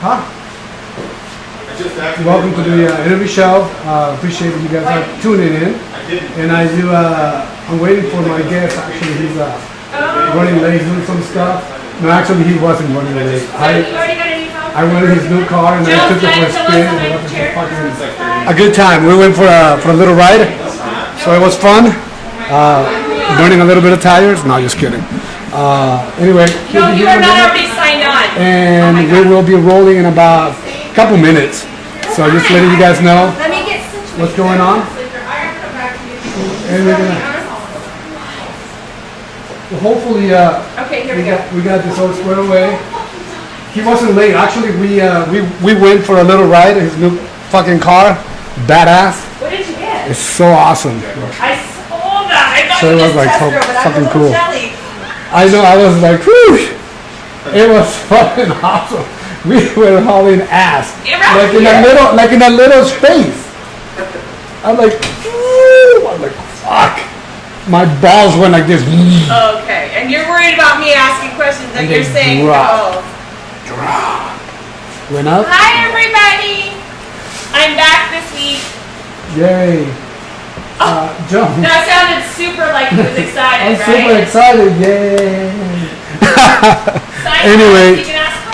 Huh? Welcome to the interview show. Appreciate that you guys are tuning in. And I'm waiting for my guest. Actually, he's running late doing some stuff. No, actually, he wasn't running late. I rented his new car and I took it for a spin. A good time. We went for a little ride, so it was fun. Burning a little bit of tires. No, just kidding. Anyway, no, you are not already signed on. And we will be rolling in about a couple minutes. So just letting you guys know what's going on. And we're gonna hopefully okay, here we got this all squared away. He wasn't late. Actually, we went for a little ride in his new fucking car. Badass. What did you get? It's so awesome. I saw that. I thought So you it was just like test drove it. fucking I'm a cool. little jelly. I know. I was like, whoosh. It was fucking awesome. We were hauling ass, like in a little space. I'm like, fuck. My balls went like this. Okay, and you're worried about me asking questions and you're saying no. Went up. Hi everybody. I'm back this week. Yay. Joe. That sounded super like he was excited, I'm right? super excited. Yay. Anyway,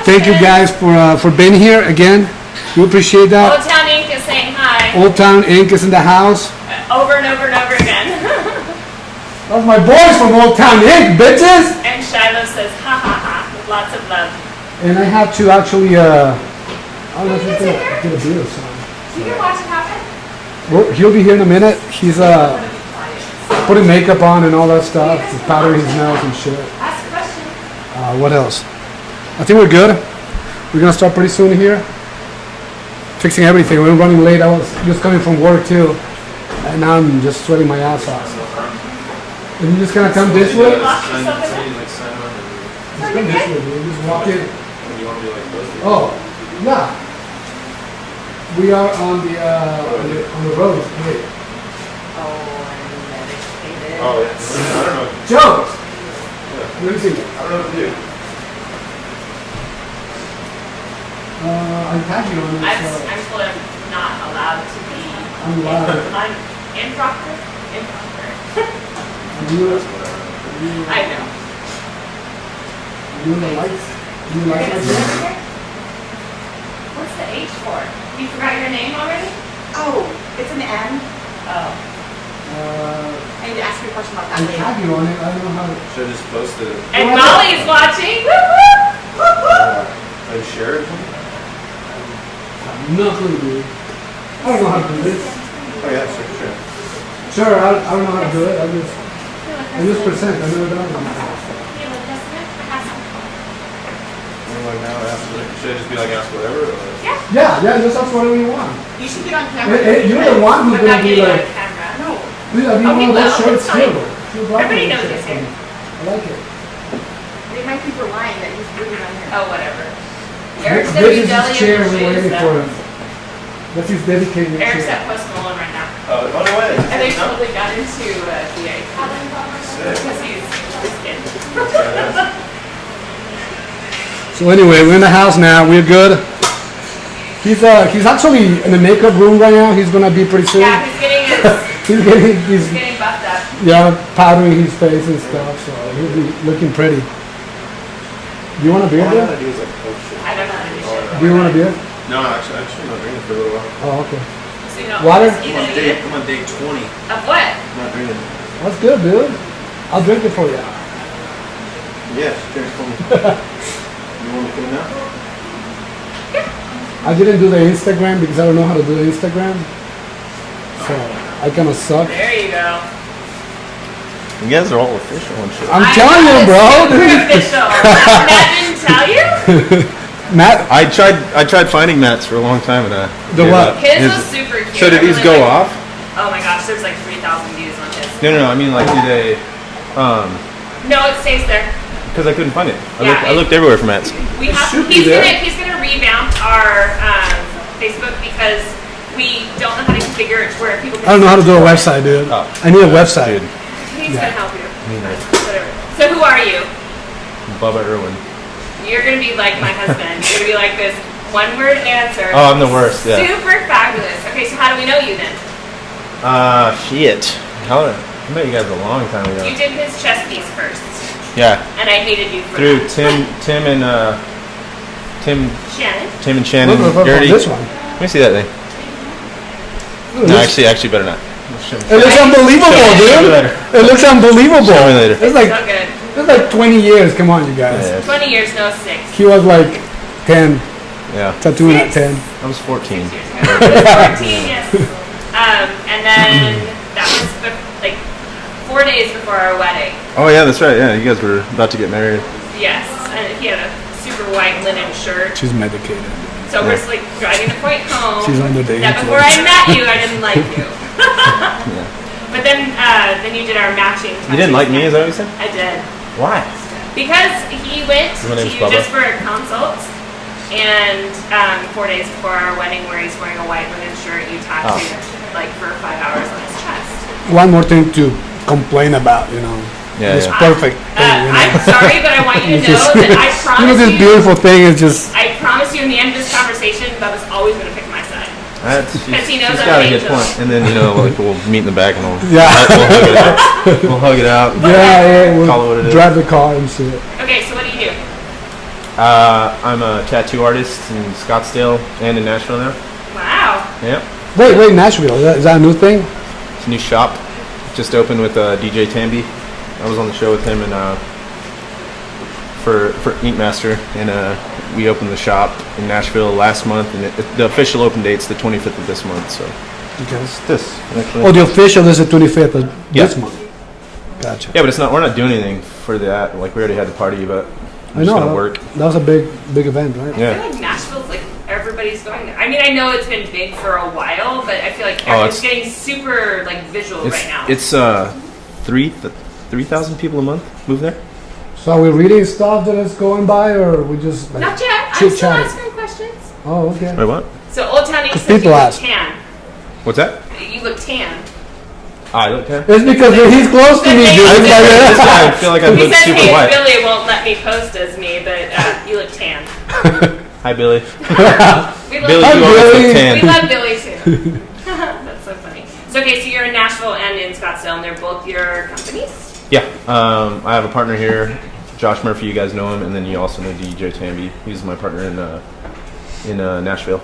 thank you guys for being here again. We appreciate that. Old Town Inc. is saying hi. Old Town Inc. is in the house. Over and over and over again. That's my boys from Old Town Inc., bitches. And Shiloh says ha ha ha with lots of love. And I have to actually, I don't know if he's gonna get a beer or something. You can watch it happen. Well, he'll be here in a minute. He's putting makeup on and all that stuff. He's powdering his nails and shit. Ask a question. What else? I think we're good. We're gonna start pretty soon here. Fixing everything. We're running late. I was just coming from work too, and now I'm just sweating my ass off. And you just gonna come this way? Just come this way, dude. Just walk in. Oh, yeah. We are on the road. Wait. Oh, yes. I don't know. Joe! Let me see. I don't know what to do. I'm tagging on it. I'm told I'm not allowed to be. I'm allowed. I'm improper. I know. You like lights? You like lights? What's the H for? You forgot your name already? Oh, it's an N. Oh. I need to ask you a question about that I'm later. tagging on it. I don't know how to. Should I just post it? And Molly's watching. Woo woo! Woo woo! I share it? No clue, dude. I don't know how to do this. Oh yeah, sure. Sure, I don't know how to do it. I just present. I've never done it before. Like now, should I just be like ask whatever? Or? Yeah, just ask whatever you want. You should get on camera. You're the one who's Without gonna be getting on like, camera. No. dude, I'll be Oh, one he of those will. short It's fine. too. Everybody knows he's here. I like it. They might think we're lying that he's really not here. Oh, whatever. Eric's gonna This be is jelly his chair in we're waiting the for shoes. him. That's his dedicated Eric's chair. at Post Malone right now. Oh, no way. And they totally got into DA. Because he's his kid. So anyway, we're in the house now. We're good. He's actually in the makeup room right now. He's gonna be pretty soon. Yeah, he's getting he's getting buffed up. yeah, powdering his face and stuff. So he'll be looking pretty. Do you want a beer? All I There? gotta do is like, oh shit. I don't know how to do shit. Do you want a beer? No, actually, I'm not drinking for a little while. Oh, okay. So you don't Water? I'm on day 20. Of what? I'm not drinking. That's good, dude. I'll drink it for you. Yes, drink for me. You want me to come now? I didn't do the Instagram because I don't know how to do the Instagram. So I kind of suck. There you go. You guys are all official and shit. I'm telling you, bro. Official. Matt didn't tell you? Matt, I tried finding Matt's for a long time and The what? His was super cute. So did I these really go liked off? it. Oh my gosh, there's like 3,000 views on his. No, I mean like do they No, it stays there. because I couldn't find it. Yeah, I looked everywhere for Matt's. We have. should be there. He's gonna revamp our Facebook because we don't know how to configure it to where people. I don't know how to do a website, dude. Oh. I need a website. Dude, He's gonna help you. neither. Whatever. So who are you? Bubba Irwin. You're gonna be like my husband. You're gonna be like this one-word answer. Oh, I'm the worst. Yeah. Super fabulous. Okay, so how do we know you then? Shit. How? I met you guys a long time ago. You did his chess piece first, Yeah. and I hated you for Through that. Tim and Shannon. Tim and Shannon. Look, Dirty. this one. Let me see that thing. It No, looks- actually, better not. It looks unbelievable, Show me dude. later. It looks unbelievable. Show me later. It's like So good. it's like 20 years. Come on, you guys. Yeah. 20 years, no 6. He was like 10, Yeah. tattooing at 10. I was 14. 14, yes. And then that was like 4 days before our wedding. Oh yeah, that's right. Yeah, you guys were about to get married. Yes, and he had a super white linen shirt. She's medicated. So we're just like driving the point home. She's on the day. That before I met you, I didn't like you. But then you did our matching. You didn't like me, is that what you said? I did. Why? Because he went My to name's you Bubba. just for a consult, and 4 days before our wedding, where he's wearing a white linen shirt, you tattooed like for 5 hours on his chest. One more thing to complain about, you know. Yeah, This yeah. perfect thing, you know. I'm sorry, but I want you to know Just- that I You know, promise this you. beautiful thing is just. I promise you, in the end of this conversation, Bubba's always going to pick my side. She's he knows she's I'm got a an good angel. point. And then, you know, like we'll meet in the back and we'll, Yeah. we'll hug it out. We'll hug it out. Yeah, we'll Call it what it is. drive the car and shit. Okay, so what do you do? I'm a tattoo artist in Scottsdale and in Nashville now. Wow. Yep. Wait, Nashville. Is that a new thing? It's a new shop. Just opened with DJ Tambe. I was on the show with him and for Ink Master, and we opened the shop in Nashville last month, and the official open date's the 25th of this month. So Okay. it's this actually. Oh, the official is the 25th of Yeah. this month. Gotcha. Yeah, but it's not. We're not doing anything for that. Like we already had the party, but I I'm just know. gonna work. That was a big event, right? I Yeah. feel like Nashville's like everybody's going there. I mean, I know it's been big for a while, but I feel like Oh, it's getting super like visual right now. It's 3,000 people a month move there. So are we reading stuff that is going by, or we just like Not yet. I'm chit still chatting? asking questions. Oh, okay. Wait, what? So Old Town East Because says you people look ask. tan. What's that? You look tan. I look there. It's because he's close to me, dude. It's This like, guy, I feel like I He look says, super "Hey, white. Billy won't let me post as me, but you look tan." Hi, Billy. We love Billy, Hi, you always Billy. look tan. We love Billy too. That's so funny. So okay, so you're in Nashville and in Scottsdale, and they're both your companies. Yeah, I have a partner here, Josh Murphy. You guys know him, and then you also know DJ Tambe. He's my partner in Nashville.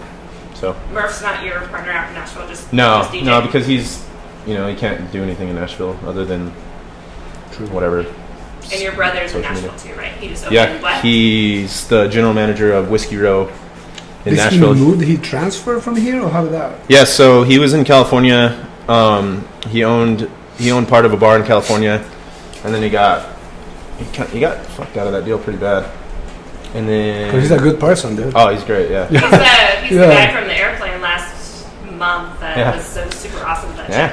So Murph's not your partner out in Nashville, just DJ. no, because he's, you know, he can't do anything in Nashville other than whatever. And your brother's in social Nashville media. too, right? He just opened Yeah, what? he's the general manager of Whiskey Row in Did he Nashville. move? Did he transfer from here, or how did that? Yeah, so he was in California. He owned part of a bar in California, and then he got fucked out of that deal pretty bad. And then 'Cause he's a good person, dude. oh, he's great. Yeah. He's the Yeah. guy from the airplane last month that Yeah. was so super awesome. That Yeah.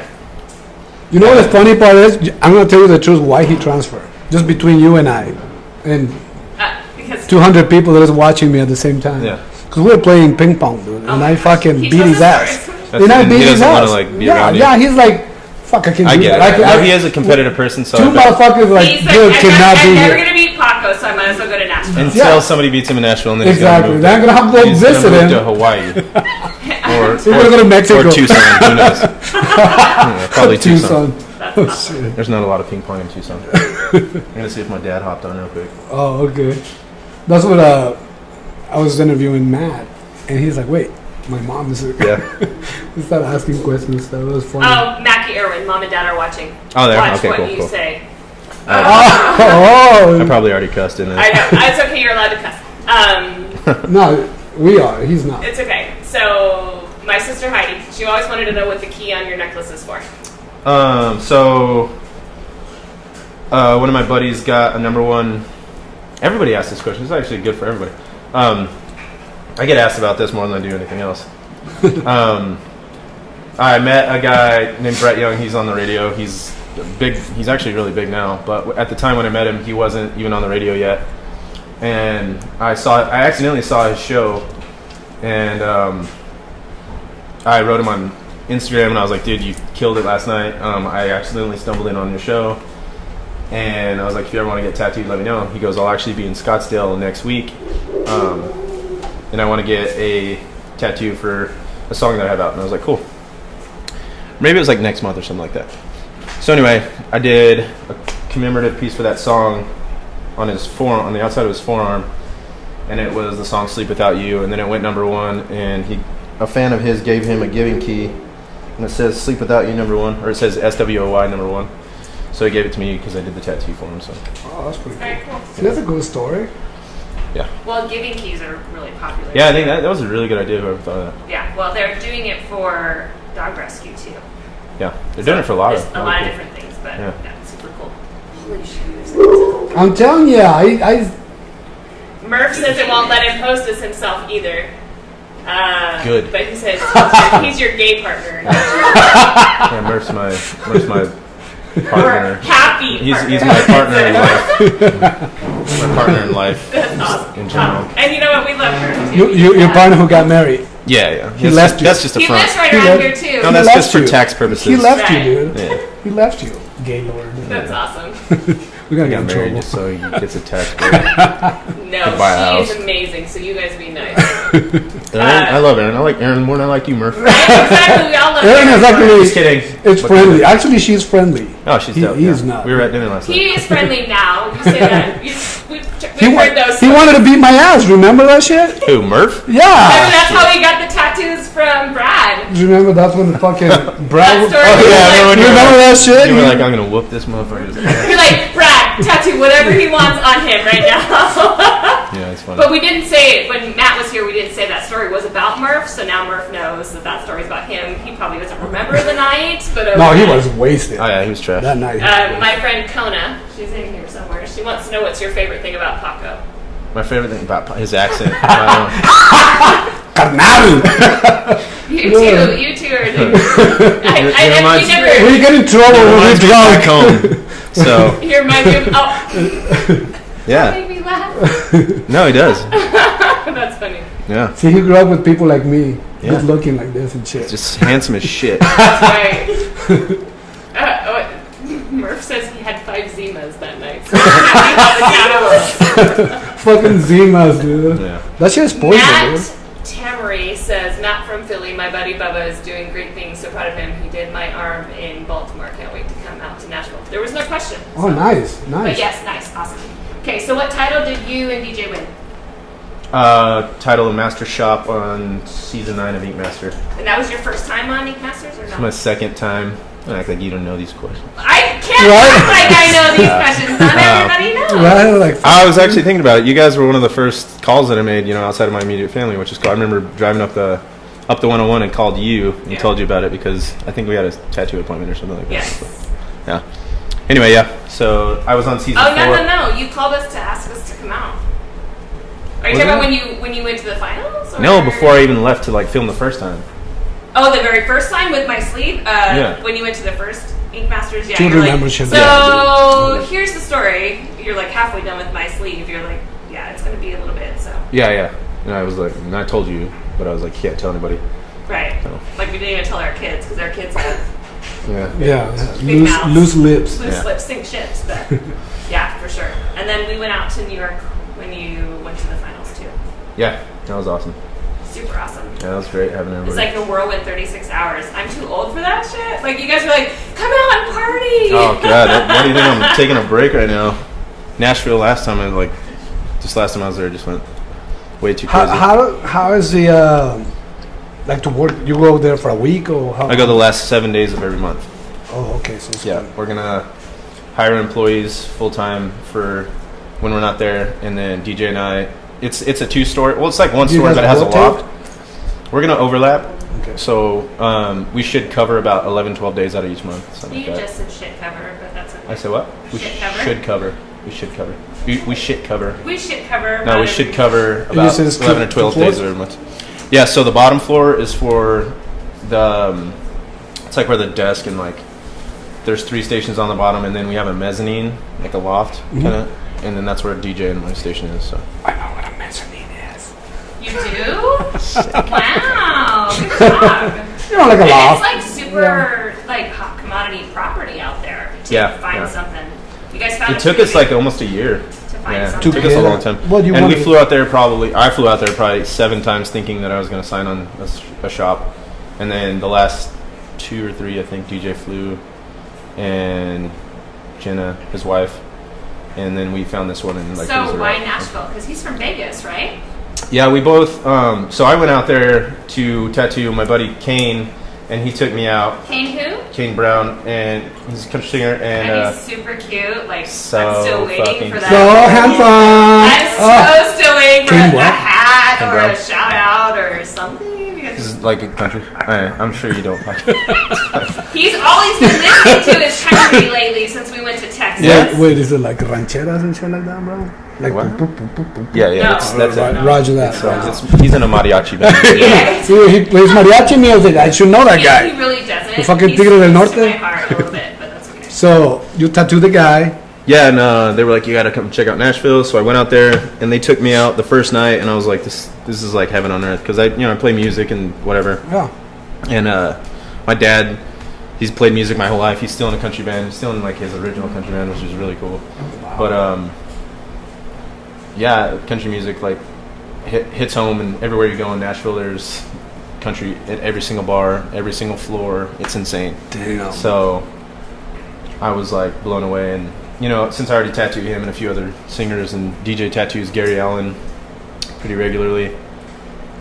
You know what the funny part is? I'm gonna tell you the truth. Why he transferred? Just between you and I, and because 200 people that is watching me at the same time. Yeah. Because we were playing ping pong, dude, Oh and my I gosh. fucking He beat tells his us ass. stories. And I And beat he his doesn't ass. wanna, like, be yeah, around you. yeah. He's like, fuck, I can I do get that. it. I, He is a competitive person, so two I bet motherfuckers like he's Bill like, cannot I'm be never here. gonna beat Paco, so I might as well go to Nashville. until Yeah. somebody beats him in Nashville, and then Exactly. he's Then I'm gonna have to go he's visit gonna move him. to Hawaii We're gonna go to Mexico. or Tucson. Who knows? Yeah, probably Tucson. That's Oh, awesome. shit. There's not a lot of ping pong in Tucson. I'm gonna see if my dad hopped on real quick. Oh, okay. That's what I was interviewing Matt, and he's like, "Wait, my mom is." Yeah. He started asking questions and stuff. It was funny. Oh, Mackie Irwin, mom and dad are watching. Oh, there. Watch Okay, what cool, you cool. say. Oh, I probably already cussed in I it. know. It's okay. You're allowed to cuss. no, we are. He's not. It's okay. So my sister Heidi, she always wanted to know what the key on your necklace is for. So one of my buddies got a number one. Everybody asks this question. It's actually good for everybody. I get asked about this more than I do anything else. I met a guy named Brett Young. He's on the radio. He's big. He's actually really big now. But at the time when I met him, he wasn't even on the radio yet. And I accidentally saw his show, and I wrote him on Instagram, and I was like, "Dude, you killed it last night. I accidentally stumbled in on your show." And I was like, if you ever want to get tattooed, let me know. He goes, I'll actually be in Scottsdale next week. and I want to get a tattoo for a song that I have out. And I was like, cool. Maybe it was like next month or something like that. So anyway, I did a commemorative piece for that song on his forearm, on the outside of his forearm, and it was the song "Sleep Without You," and then it went #1, and a fan of his gave him a giving key, and it says "Sleep Without You" #1, or it says SWOY #1. So he gave it to me because I did the tattoo for him. So. Oh, that's pretty Very cool. cool. See, that's a good story. Yeah. Well, giving keys are really popular. Yeah, I think that was a really good idea. Whoever thought of that. Yeah. Well, they're doing it for dog rescue too. Yeah, they're doing it for a lot There's of a lot of cool. different things, but Yeah. that's super cool. Holy shoes. I'm telling you, I Murph says it won't let him post as himself either. Good. But he says he's your gay partner. Yeah, Murph's my partner. Happy He's partner. my partner in life. My partner in life. That's awesome. In general. And you know what? We love Murph too. your partner who got married. Yeah. He left you. That's just a He front. lives right He around left- here too. No, that's left just for you. tax purposes. He left Right. you, dude. Yeah. He left you, gay lord. That's awesome. We're gonna He get got in married trouble. just so he gets a tax break. No, buy a she is house. amazing. So you guys be nice. Aaron, I love Aaron. I like Aaron more than I like you, Murph. Exactly. We all love Aaron is Murph. actually Just kidding. it's friendly. Actually, she's friendly. Oh, she's He- dope. he's yeah. not. We were at dinner last night. He is friendly now. You say that. He, We've heard those. he wanted to beat my ass. Remember that shit? Who, Murph? Remember, Yeah. that's how he got the tattoos from Brad. Remember that's when the fucking Brad. That story Oh, was yeah, like- you remember that shit? You were like, I'm gonna whoop this motherfucker. You're like, Brad, tattoo whatever he wants on him right now. Yeah, it's funny. But we didn't say it when Matt was here. We didn't say that story was about Murph. So now Murph knows that story's about him. He probably doesn't remember the night, but No, he okay. was wasted. Oh yeah, he was trash. That night. he was wasted. My friend Kona, she's in here somewhere. She wants to know what's your favorite thing about Paco. My favorite thing about his accent. Carnal. You No. too. You two are. I reminds- you never. We get in trouble when reminds we me back drunk. home. So You remind me of. Oh, yeah, made me laugh. no, he does. That's funny. Yeah, See, he grew up with people like me, Yeah. good looking like this and shit. just handsome as shit. That's right. Murph says he had 5 Zimas that night. So Fucking Zimas, dude. Yeah. That shit is poison, Matt dude. Tamery says, Matt from Philly, my buddy Bubba is doing great things. So proud of him. He did my arm in Baltimore. Can't wait to come out to Nashville. There was no question. Oh, nice, But nice. yes, nice, awesome. Okay, so what title did you and DJ win? Title of Master Shop on season 9 of Ink Master. And that was your first time on Ink Masters or It's not? my second time. Don't act like you don't know these questions. I can't Right? act like I know these questions. Not everybody knows. Right? Like, I was actually thinking about it. You guys were one of the first calls that I made, outside of my immediate family, which is cool. I remember driving up the 101 and called you and Yeah. told you about it because I think we had a tattoo appointment or something like that. Yes. So, yeah. Anyway, yeah. So I was on season 4. Oh, no. You called us to ask us to come out. Are you Was talking about it? when you went to the finals? Or? No, before I even left to film the first time. Oh, the very first time with my sleeve? Yeah. When you went to the first Ink Masters? Yeah. True You're like, membership. so here's the story. You're like halfway done with my sleeve. You're like, yeah, it's going to be a little bit, so. Yeah. And I was like, and I told you, but I was like, can't tell anybody. Right. So. Like we didn't even tell our kids because our kids have Yeah. yeah, Big mouths. loose lips. loose Yeah. lips, sink ships, but yeah, for sure. And then we went out to New York when you went to the finals too. Yeah. That was awesome. Super awesome. Yeah, that was great having It's everybody. like a whirlwind 36 hours. I'm too old for that shit. Like, you guys were like, come out and party. Oh god, what do you think? I'm taking a break right now. Nashville last time, just last time I was there, just went way too crazy. How is the like to work? You go there for a week or how? I go the last 7 days of every month. Oh, okay. So it's Yeah, we're gonna hire employees full time for when we're not there, and then DJ and I. It's a 2-story. Well, it's like one Do you story, guys but it has a rotate? loft. We're gonna overlap, Okay. so we should cover about 11, 12 days out of each month. Something You like that. just said shit cover, but that's okay. I said what? We Shit cover? should cover. We should cover. We should cover. We should cover. No, we about should every- cover you about said it's 11 or two 12 floors? days of every month. Yeah, so the bottom floor is for the, it's like where the desk and like, there's 3 stations on the bottom, and then we have a mezzanine, like a loft, Mm-hmm. kind of, and then that's where DJ and my station is. So I know what a mezzanine is. You do? Wow. Good job. You know, like a And loft. it's like super like hot commodity property out there to Yeah, find yeah. something. You guys found it took us like almost a year. to find Yeah, it something. took us a long time. What do you and we want? flew out there I flew out there probably 7 times thinking that I was going to sign on a shop. And then the last 2 or 3, I think, DJ flew and Jenna, his wife. And then we found this one in like. So why Nashville? Because he's from Vegas, right? Yeah, we both. So I went out there to tattoo my buddy Kane, and he took me out. Kane who? Kane Brown, and he's a country singer, And he's super cute. Like, so I'm still waiting fucking for So that. handsome. I'm still waiting for Kane a what? hat Kane or Brown. a shout out or something. This Because is like a country. I'm sure you don't. he's all he's been listening to is country lately since we went to Texas. Yeah. Wait, is it like rancheras and shit like that, bro? Like What? boop, boop, boop, boop, boop. Yeah, No. that's it. Roger that. So he's in a mariachi band. Yeah. He plays mariachi music. I should know that guy. He really doesn't. The fucking He's Tigre del close to Norte? my heart a little bit, but that's okay. So you tattooed the guy. Yeah, and they were like, you gotta come check out Nashville. So I went out there, and they took me out the first night, and I was like, this is like heaven on earth, because I play music and whatever. Yeah. And my dad, he's played music my whole life. He's still in a country band. He's still in like his original country band, which is really cool. But yeah, country music like hits home, and everywhere you go in Nashville, there's country at every single bar, every single floor. It's insane. Damn. So I was like blown away, and since I already tattooed him and a few other singers, and DJ tattoos Gary Allen pretty regularly,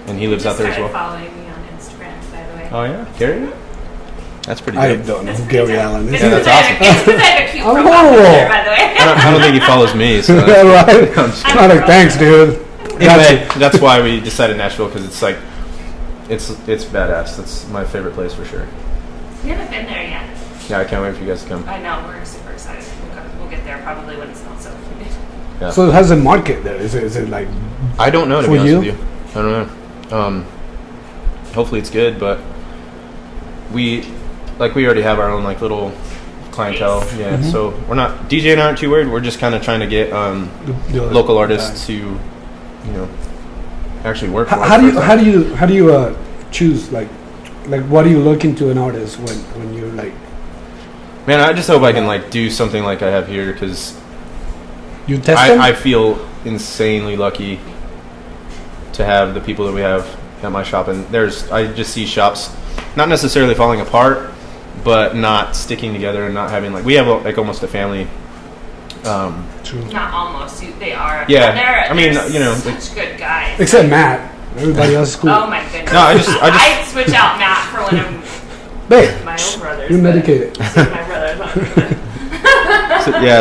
and he lives out there as well. Following me on Instagram, by the way. Oh yeah, Gary. That's pretty I good. don't know who Gary Allen is. It's Yeah, because that's I have a- it's because I have a cute I'm profile horrible. picture, by the way. I don't think he follows me. So Yeah, right. I'm just I'm like, thanks, dude. Anyway, that's why we decided Nashville, because it's like, it's badass. That's my favorite place for sure. We haven't been there yet. Yeah, I can't wait for you guys to come. I know, we're super excited. We'll get there probably when it's not so humid. Yeah. So how's the market there? Is it like I don't know, to For be honest you? with you. I don't know. Hopefully it's good, but we already have our own like little clientele. Base. Yeah, so we're not DJ and I aren't too worried. We're just kind of trying to get the local artists to, actually work. For us How do first. you choose like what do you look into an artist when you're like Man, I just hope I can like do something like I have here, because you test them? I feel insanely lucky to have the people that we have at my shop, and I just see shops not necessarily falling apart, but not sticking together and not having we have like almost a family. True. Not almost. They are. Yeah, They're such good guys. Except Matt. Everybody else is cool. Oh my goodness. No, I just I'd switch out Matt for one of Babe, my own brothers. you're but- medicated. My brothers.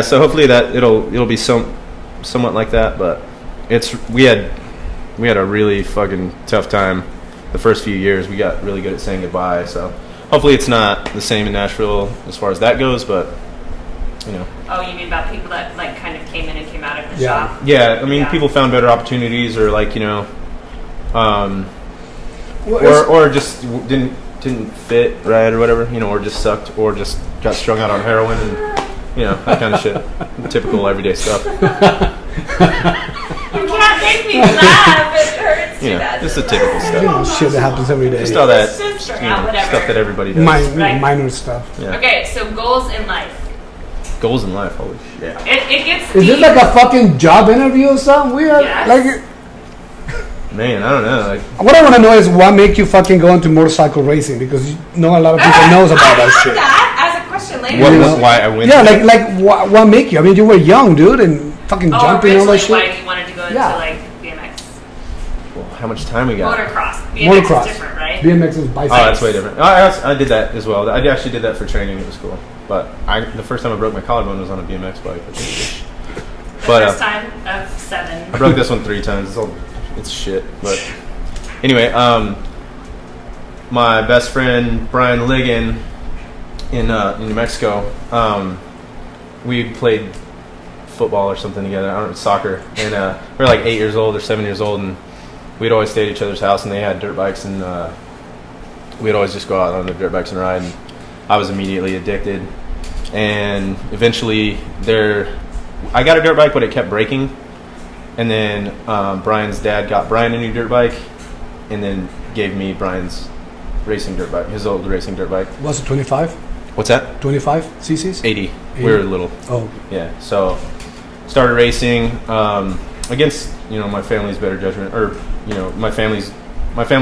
So hopefully that it'll be somewhat like that, but we had a really fucking tough time the first few years. We got really good at saying goodbye, so hopefully it's not the same in Nashville as far as that goes, but Oh, you mean about people that like kind of came in and came out of the Yeah. shop? yeah, I mean Yeah. people found better opportunities, or Well, or just didn't fit right or whatever, or just sucked, or just got strung out on heroin, and that kind of shit, typical everyday stuff. You can't make me laugh. It hurts. Just the typical stuff. shit that happens every day. Just all that It's just strung out, whatever. stuff that everybody does. Right. Minor stuff. Yeah. Okay, so goals in life. Goals in life, holy shit. It gets Is this deep. like a fucking job interview or something weird? Yes. Like, Man, I don't know. what I want to know is what make you fucking go into motorcycle racing, because you know a lot of people knows about that I shit. that as a question later. Why I win? Yeah, what make you? I mean, you were young, dude, and fucking jumping and all that originally shit. why you wanted to go into Yeah. like BMX, Well, how much time we got? motocross. BMX Motocross. is different, right? BMX is Oh, bicycle. that's way different. I did that as well. I actually did that for training. It was cool. But the first time I broke my collarbone was on a BMX bike. The But first time of 7. I broke this one 3 times. It's shit. But anyway, my best friend Brian Ligon in New Mexico, we played football or something together. I don't know, soccer, and we were like 8 years old or 7 years old, and we'd always stay at each other's house, and they had dirt bikes, and we'd always just go out on the dirt bikes and ride. And I was immediately addicted, and eventually I got a dirt bike, but it kept breaking. And then Brian's dad got Brian a new dirt bike, and then gave me Brian's racing dirt bike, his old racing dirt bike. Was it 25? What's that? 25 cc's? 80. We were little. Oh, Yeah. So started racing against my family's better judgment, or my family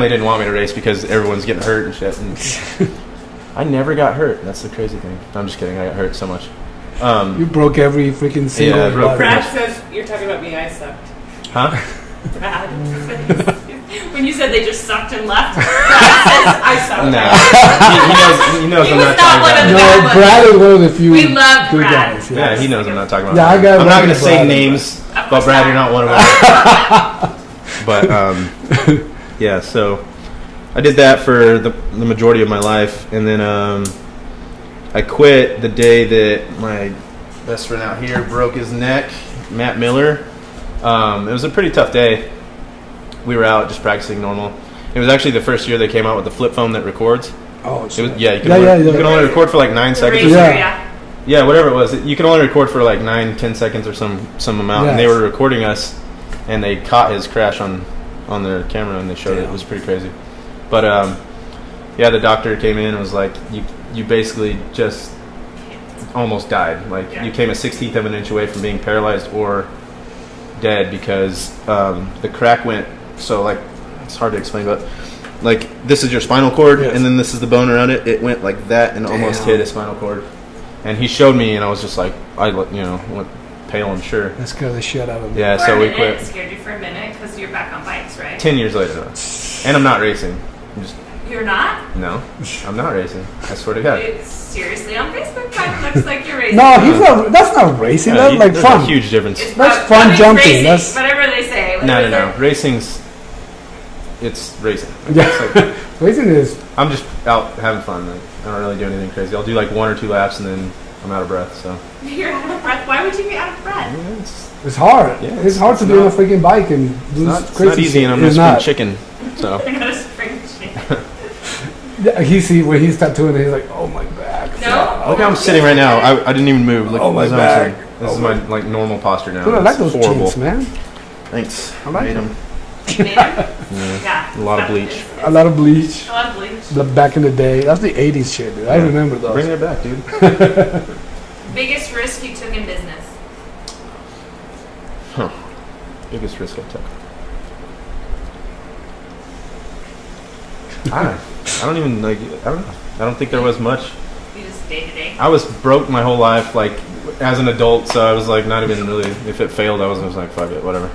didn't want me to race because everyone's getting hurt and shit. And I never got hurt. That's the crazy thing. I'm just kidding. I got hurt so much. You broke every freaking single. Yeah, I broke Brad says you're talking about me. I sucked. Huh? Brad. When you said they just sucked and left, Brad says I sucked. No. he knows He I'm was not not one talking of about the him. No, Brad is one of the few We love good Brad. guys. Yeah, he knows I'm not talking about Yeah, him. I got I'm not going to Brad. say names, but Brad, you're not one of them. But, yeah, so I did that for the majority of my life. And then I quit the day that my best friend out here broke his neck, Matt Miller. It was a pretty tough day. We were out just practicing normal. It was actually the first year they came out with the flip phone that records. Oh, It was, shit. you can only record for like 9 seconds. Yeah. Yeah, whatever it was. You can only record for like 9-10 seconds or some amount. And they Yes. were recording us, and they caught his crash on their camera, and they showed it. It was pretty crazy. But yeah, the doctor came in and was like, you basically just almost died. Like you came a 1/16 of an inch away from being paralyzed or dead because the crack went. So like it's hard to explain, but like this is your spinal cord, and then this is the bone around it. It went like that and almost hit his spinal cord. And he showed me, and I was just like, went pale and sure. That scared the shit out of me. Yeah, For so a we minute, quit. It scared you for a minute because you're back on bikes, right? 10 years later, though. And I'm not racing. You're not? No, I'm not racing. I swear to God. It's seriously on Facebook. It looks like you're racing. No, he's not. That's not racing. That's like there's fun. a huge difference. It's That's fun jumping. Racing, That's- whatever they say. No. Racing's, it's racing. Yeah. It's like, Racing is. I'm just out having fun. Like, I don't really do anything crazy. I'll do like 1 or 2 laps, and then I'm out of breath. So You're out of breath. Why would you be out of breath? yeah, it's It's hard. Yeah, it's hard to it's be on a not- freaking bike and do not, this it's crazy not easy, shit. and I'm It's not not. chicken. So You're not a spring chicken. Yeah, when he's tattooing it, he's like, "Oh my back." No? look how I'm sitting right now. I didn't even move. Look, Oh, my this is how I'm back. sitting. This is my like normal posture now. Dude, I like It's those horrible. jeans, man. Thanks. I like Made them. 'em. You made it? Yeah. A lot of bleach. A lot of bleach. I love bleach. Back in the day, that's the '80s shit, dude. I remember those. Bring it back, dude. Biggest risk you took in business? Biggest risk I took. I don't even like. I don't know. I don't think there was much. You just day to day? I was broke my whole life, like as an adult. So I was like, not even really. If it failed, I was like, fuck it, whatever.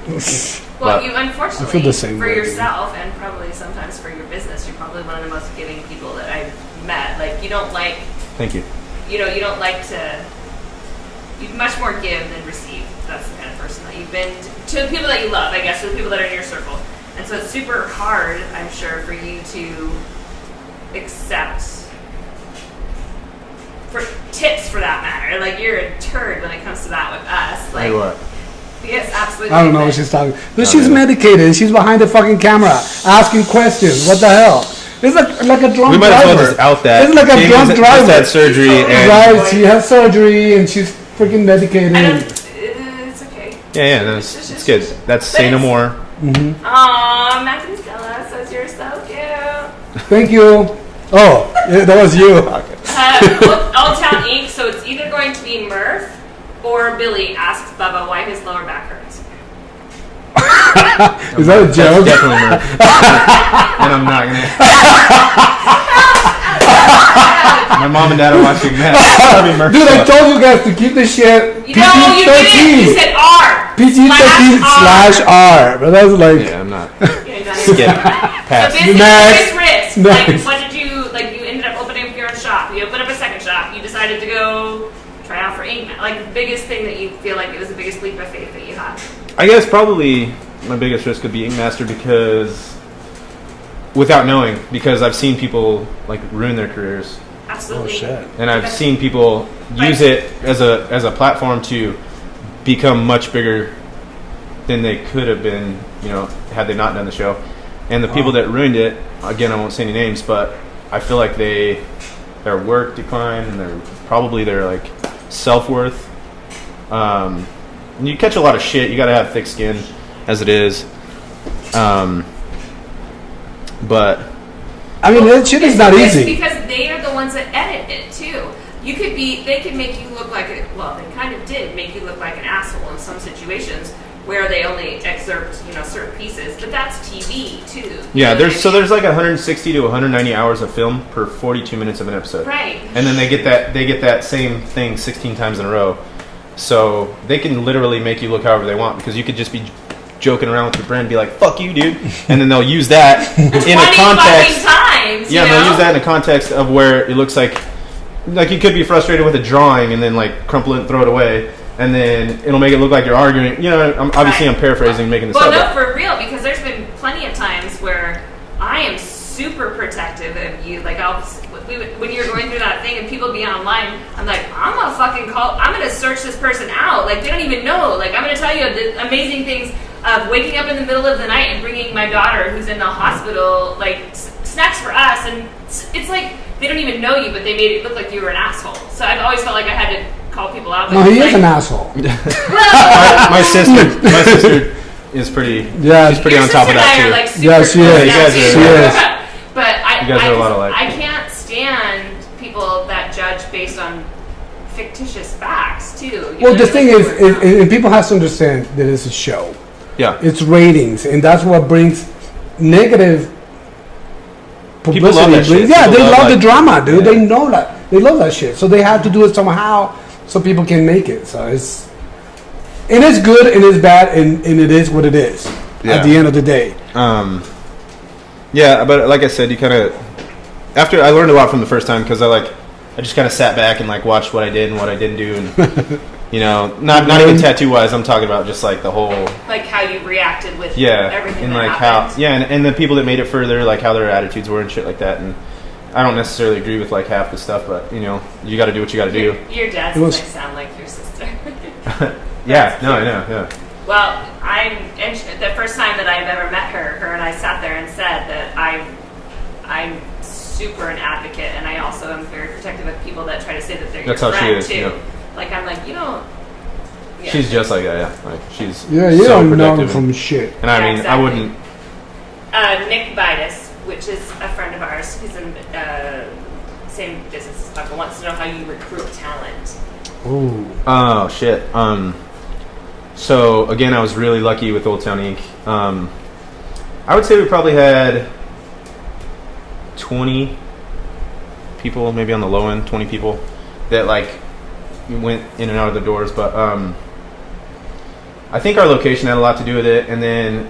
Well, But you unfortunately, I feel the same for way, dude. yourself and probably sometimes for your business, you're probably one of the most giving people that I've met. Like, you don't like, Thank you. you don't like to, you much more give than receive. That's the kind of person that you've been to the people that you love, I guess, to the people that are in your circle. And so it's super hard, I'm sure, for you to accept for tips for that matter. Like, you're a turd when it comes to that with us. Like, Hey, what? yes, absolutely. I don't know what she's talking. But No, she's no. medicated. She's behind the fucking camera asking questions. What the hell? It's like a drunk We might as driver. well just out that. It's like a Jamie's drunk just driver. had surgery, and Right? She has surgery and she's freaking medicated. I don't, it's okay. yeah, no, it's good. That's say no more. Aw, Max and Stella says you're so cute. Thank you. Oh, yeah, that was you. Old Town Inc. So it's either going to be Murph or Billy asks Bubba why his lower back hurts. Is that a That's joke? definitely Murph. And I'm not gonna. My mom and dad are watching that. That'll be Murph. Dude, I told you guys to keep the shit You know, you didn't. You PG-13. said R. PG-13/R. But that's like, Yeah, I'm not. Skip. Pass. So business Next. risk. Next. Like, what did you like? You ended up opening up your own shop. You opened up a second shop. You decided to go try out for Ink. Like the biggest thing that you feel like it was the biggest leap of faith that you had. I guess probably my biggest risk would be Inkmaster because, without knowing, because I've seen people like ruin their careers, Absolutely. oh shit. and I've seen people use it as a platform to become much bigger than they could have been, had they not done the show. And the people that ruined it, again, I won't say any names, but I feel like their work declined and their like self-worth. You catch a lot of shit. You got to have thick skin, as it is. But I mean, that shit is not It's easy. because they are the ones that edit it too. they could make you look like they kind of did make you look like an asshole in some situations where they only excerpt, certain pieces, but that's TV too. Yeah, there's like 160 to 190 hours of film per 42 minutes of an episode. Right. And then they get that same thing 16 times in a row. So they can literally make you look however they want, because you could just be joking around with your friend and be like, fuck you, dude. And then they'll use that in a context. Times, yeah, they'll use that in a context of where it looks like you could be frustrated with a drawing and then like crumple it and throw it away. And then it'll make it look like you're arguing. I'm paraphrasing, making this up. Well, no, for real, because there's been plenty of times where I am super protective of you. Like, when you're going through that thing and people be online, I'm like, I'm gonna search this person out. Like, they don't even know. Like, I'm gonna tell you the amazing things of waking up in the middle of the night and bringing my daughter, who's in the hospital, like, snacks for us. And it's like, they don't even know you, but they made it look like you were an asshole. So I've always felt like I had to call people out. No, he is an asshole. my sister is pretty. Yeah, she's pretty on top of that too. Like, yeah, she is. You guys are. But you guys are a lot alike. I can't stand people that judge based on fictitious facts too. Well, the thing is, and people have to understand that it's a show. Yeah, it's ratings, and that's what brings negative publicity. People love that shit. Yeah, People they love the like, drama, dude. Yeah. They know that. They love that shit. So they have to do it somehow so people can make it. So it's good and it's bad, and it is what it is at the end of the day. Yeah, but like I said, you kind of after I learned a lot from the first time, because I just kind of sat back and like watched what I did and what I didn't do, and not even tattoo wise. I'm talking about just like the whole like how you reacted with everything and that like happened. and the people that made it further, like how their attitudes were and shit like that. And I don't necessarily agree with like half the stuff, but you got to do what you got to do. Your dad doesn't sound like your sister. Yeah, no, I know, yeah. Well, the first time that I've ever met her and I sat there and said that I'm super an advocate, and I also am very protective of people that try to say that they're your friend how she is, too. Yeah. Like, I'm like, you don't. Yeah. She's just like that, yeah. Like she's you so don't know protective from shit. And I mean, exactly. I wouldn't. Nick Vitus, which is a friend of ours, he's in same business as Bucka, wants to know how you recruit talent. Ooh. Oh shit. So again, I was really lucky with Old Town Inc. I would say we probably had 20 people, maybe on the low end, 20 people that like went in and out of the doors. But I think our location had a lot to do with it. And then,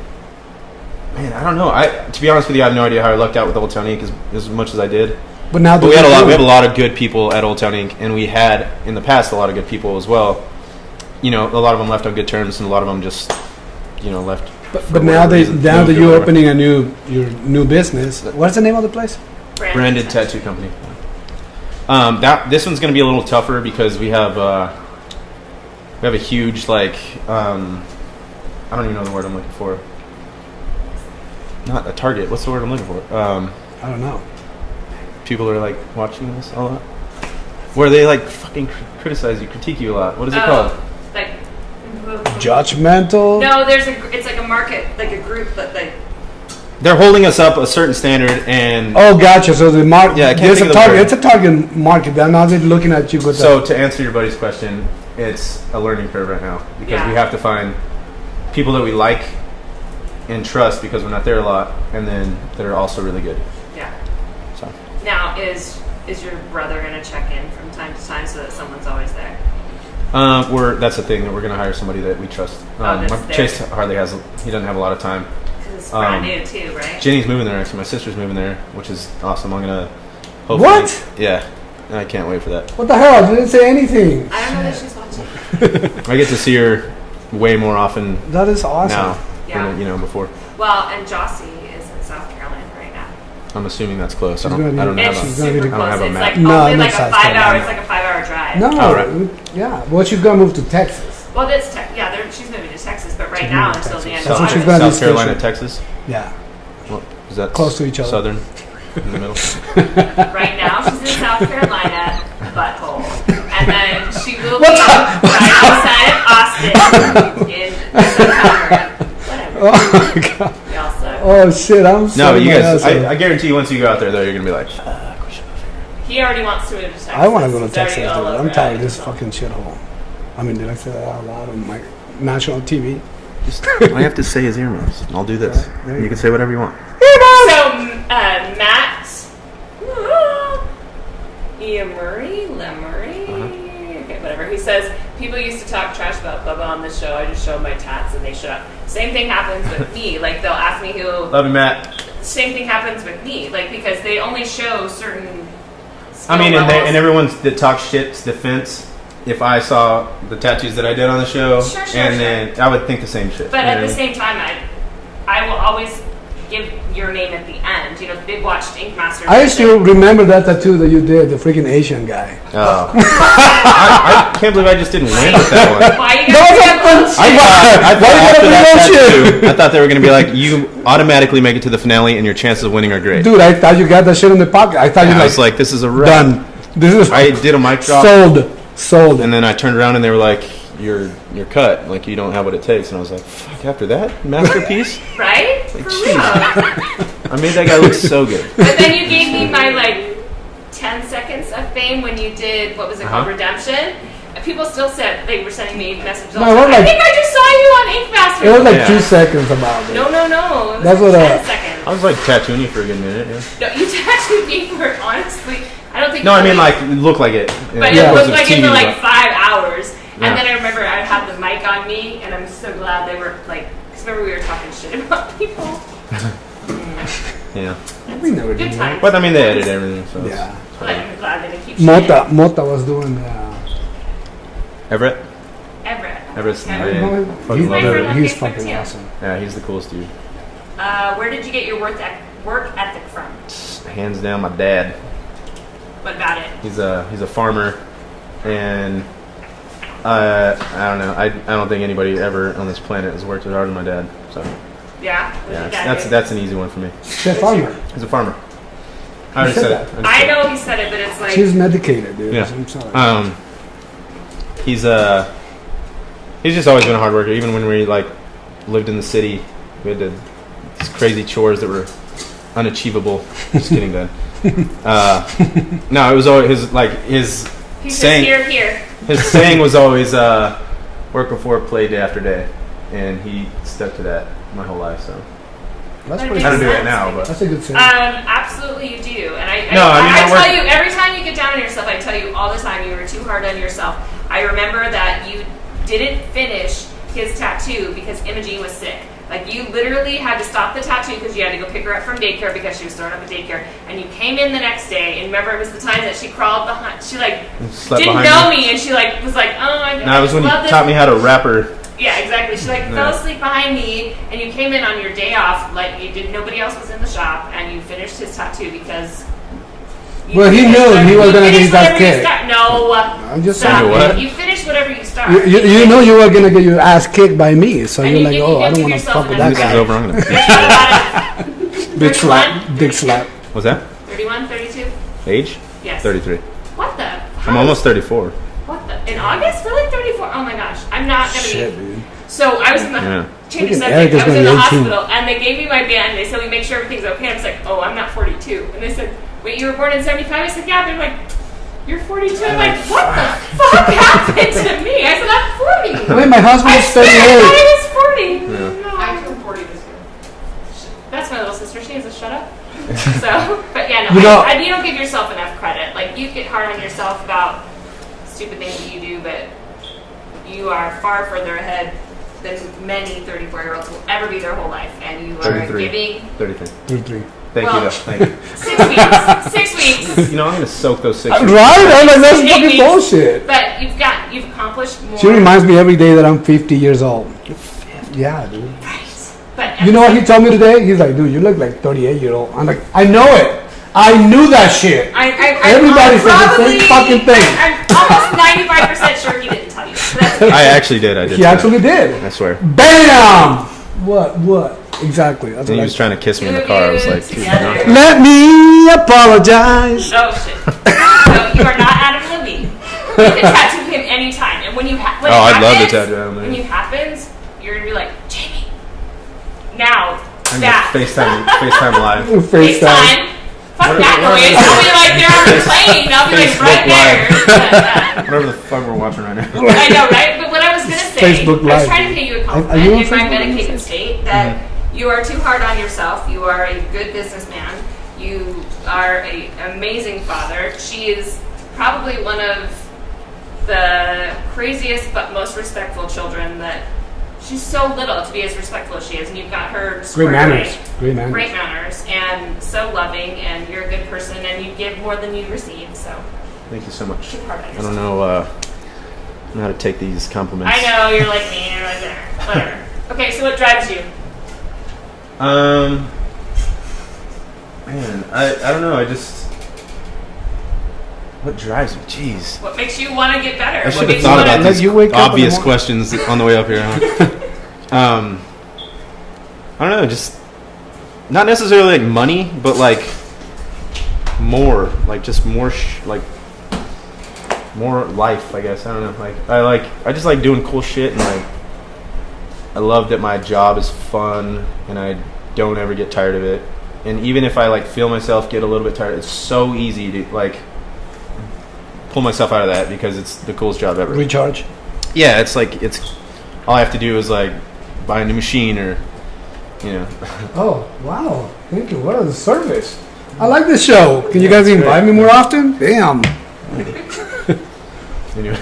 man, I don't know. To be honest with you, I have no idea how I lucked out with Old Town Inc. as much as I did. But now we have a lot of good people at Old Town Inc. And we had in the past a lot of good people as well. A lot of them left on good terms, and a lot of them just, left. But now that you're opening your new business, what's the name of the place? Branded Tattoo Company. This one's going to be a little tougher because we have a huge I don't even know the word I'm looking for. Not a target. What's the word I'm looking for? I don't know. People are like watching this a lot. Where they like fucking criticize you, critique you a lot. What is it called? Like judgmental? No, it's like a market, like a group that they're holding us up a certain standard, and gotcha. So the market, I can't think of the target. word. It's a target market. They're not looking at you. So to answer your buddy's question, it's a learning curve right now because we have to find people that we like and trust because we're not there a lot, and then that are also really good. Yeah. So now is your brother going to check in from time to time so that someone's always there? That's the thing that we're going to hire somebody that we trust. Chase hardly he doesn't have a lot of time. It's brand new too, right? Jenny's moving there actually. My sister's moving there, which is awesome. I'm gonna. What? Yeah, I can't wait for that. What the hell? I didn't say anything. I don't know that she's watching. I get to see her way more often. That is awesome. Now than before. Well, and Jossie is in South Carolina right now. I'm assuming that's close. I don't It's super close. have a It's map. like only like a 5 hour. It's like a 5 hour drive. No. Oh, right. Yeah. Well, she's gonna move to Texas. Well, she's moving to Texas, but right now until the end of That's what she's August. gonna South Carolina, Texas. Yeah. Well, is that close to each other? Southern, in the middle. Right now, she's in South Carolina, butthole, and then she will be right outside of Austin in September. Whatever. Oh my god. Y'all suck. Oh shit! I'm No, you guys. I guarantee you, once you go out there, though, you're gonna be like, fuck, we should move here. He already wants to move to Texas. I want to go to He's Texas, already dude. all I'm over tired it, of this so. fucking shithole. I mean, did I say that out loud on my national TV? I have to say his earmuffs. I'll do this. There you You can say whatever you want. So, Matt Lemury? Okay, whatever. He says, people used to talk trash about Bubba on the show. I just showed my tats and they shut up. Same thing happens with me. Like, they'll ask me who... Love you, Matt. Same thing happens with me. Like, because they only show certain skill I mean, levels. and everyone's that talks shit's defense. If I saw the tattoos that I did on the show, Sure, then I would think the same shit. But You know at what the I mean? same time, I will always give your name at the end. You know, they've watched Ink Masters. I still remember that tattoo that you did, the freaking Asian guy. Oh. I can't believe I just didn't win with that one. Why you That was gotta a fun bullshit? I thought you after gotta that bring that tattoo, I thought they were going to be like, you automatically make it to the finale and your chances of winning are great. Dude, I thought you got that shit in the pocket. I thought I you was like, this is a wrap. done. This is I did a mic drop, sold. and then I turned around and they were like, you're cut. Like, you don't have what it takes. And I was like, fuck, after that masterpiece? Right? Like, For jeez. real. I made that guy look so good. But then you gave me my, 10 seconds of fame when you did, what was it called, Redemption? And people still said, they were sending me messages. No, all the it was time, I like- think I just saw you on Ink Masters. It was like Yeah. 2 seconds about it. No. It was That's like what, 10 seconds. I was like tattooing you for a good minute. Yeah. No, you tattooed me for, honestly, I don't think No, I mean, really- like, it looked like it. But Yeah. it looked was like it TV, for like but- 5 hours. Yeah. And then I remember I had the mic on me, and I'm so glad they were like, because remember we were talking shit about people. Yeah. We never Good did times. that. But I mean, they edit everything. So it's- Yeah. But I'm glad they didn't keep shit. Mota was doing Everett? Everett. Everett's Yeah. great. he's Fucking love it. he's Facebook fucking too. awesome. Yeah, he's the coolest dude. Where did you get your work ethic from? Hands down, my dad. What about it? He's a farmer, and I don't know. I don't think anybody ever on this planet has worked as hard as my dad. So Yeah. What yeah, did your dad do? that's an easy one for me. She's a farmer. He's a farmer. I already said said that. it. I know he said it, but it's like She's medicated, dude. Yeah. I'm sorry. He's just always been a hard worker. Even when we lived in the city, we had these crazy chores that were unachievable. Just kidding, Dad. No, it was always his he says saying. here. His saying was always work before play, day after day, and he stuck to that my whole life. So That's That pretty I don't makes do good. it now, but That's a good thing. Absolutely you do. And I I tell you, every time you get down on yourself, I tell you all the time, you were too hard on yourself. I remember that you didn't finish his tattoo because Imogen was sick. Like, you literally had to stop the tattoo because you had to go pick her up from daycare because she was throwing up at daycare. And you came in the next day, and remember, it was the time that she crawled behind, she slept didn't behind know me. me, and she was like, oh, I No, it was when you love this. taught me how to wrap her. Yeah, exactly. She fell Yeah. asleep behind me, and you came in on your day off, like you did. Nobody else was in the shop, and you finished his tattoo because. Well, he knew he was gonna get his ass kicked. No, I'm just stop saying. it. What? You finish whatever you start. You know you were gonna get your ass kicked by me, so And you're you like, give- oh, you I don't give want to yourself fuck with an that This is guy. over. I'm gonna. There's not about it. Big slap, 31? big slap. What's that? 31, 32? Age? Yes. 33. What the? I'm almost 34. What the? In August? Really? 34? Oh my gosh. I'm not gonna Shit, be. dude. So I was in the Yeah. change Freaking of Eric subject. is I was gonna in the be 18. hospital, and they gave me my band. They said we make sure everything's okay. I was like, oh, I'm not 42. And they said, wait, you were born in 75? I said, yeah. They're like, you're 42. I'm like, what the fuck happened to me? I said, I'm 40. Wait, my husband I is swear I 38. was 40. Yeah. No. I turned 40 this year. That's my little sister. She needs to shut up. So, but yeah, no, You know- you don't give yourself enough credit. Like, you get hard on yourself about stupid things that you do, but you are far further ahead than many 34-year-olds will ever be their whole life. And you are 33. giving 33. 33. Thank Well- you, though. Thank you. 6 weeks. 6 weeks. You know, I'm gonna soak those 6 Right? weeks. I'm like, that's 8 fucking weeks. bullshit. But you've accomplished more. She reminds me every day that I'm 50 years old. Yeah, dude. But You know what he told me today? He's like, dude, you look like 38-year-old. I'm like, I know it. I knew that shit. Everybody said the same fucking thing. I'm almost 95% sure he didn't tell you. So that's I actually did. I did. He say actually that. did. I swear. Bam! What? Exactly. That's And he what was I trying to kiss me in the car. I was like, dude, Together. no. Let me apologize. Oh shit! No, you are not Adam Levine. You can tattoo him anytime, and when Oh, I'd love to tattoo Adam When Levine. it happens, you're gonna be like, Jamie. Now I'm that FaceTime live. FaceTime. FaceTime. Fuck that noise. I'll be like, they're on the plane. I'll be like, right there. Yeah. Whatever the fuck we're watching right now. I know, right? But what I was going to say, Facebook I was Live. trying to pay you a Are compliment you on in my Facebook? medicated state that you are too hard on yourself. You are a good businessman. You are an amazing father. She is probably one of the craziest but most respectful children that she's so little to be as respectful as she is, and you've got her Great squared manners. away. Great manners. Great manners, and so loving, and you're a good person, and you give more than you receive, so Thank you so much. keep hard on I yourself. don't know how to take these compliments. I know, you're like me, you're like there. Whatever. Okay, so what drives you? Man, I don't know. I just what drives me? Jeez. What makes you want to get better? I What should have makes thought you about wanna- these You wake up in the obvious morning. questions on the way up here. Huh? I don't know. Just not necessarily like money, but like more, like just more, like more life. I guess I don't know. I just like doing cool shit, and like I love that my job is fun, and I don't ever get tired of it. And even if I like feel myself get a little bit tired, it's so easy to like pull myself out of that because it's the coolest job ever. Recharge. Yeah, it's like it's all I have to do is like buy a new machine or you know. Oh, wow. Thank you. What a service. I like this show. Can you guys invite me more often? Damn. Anyway,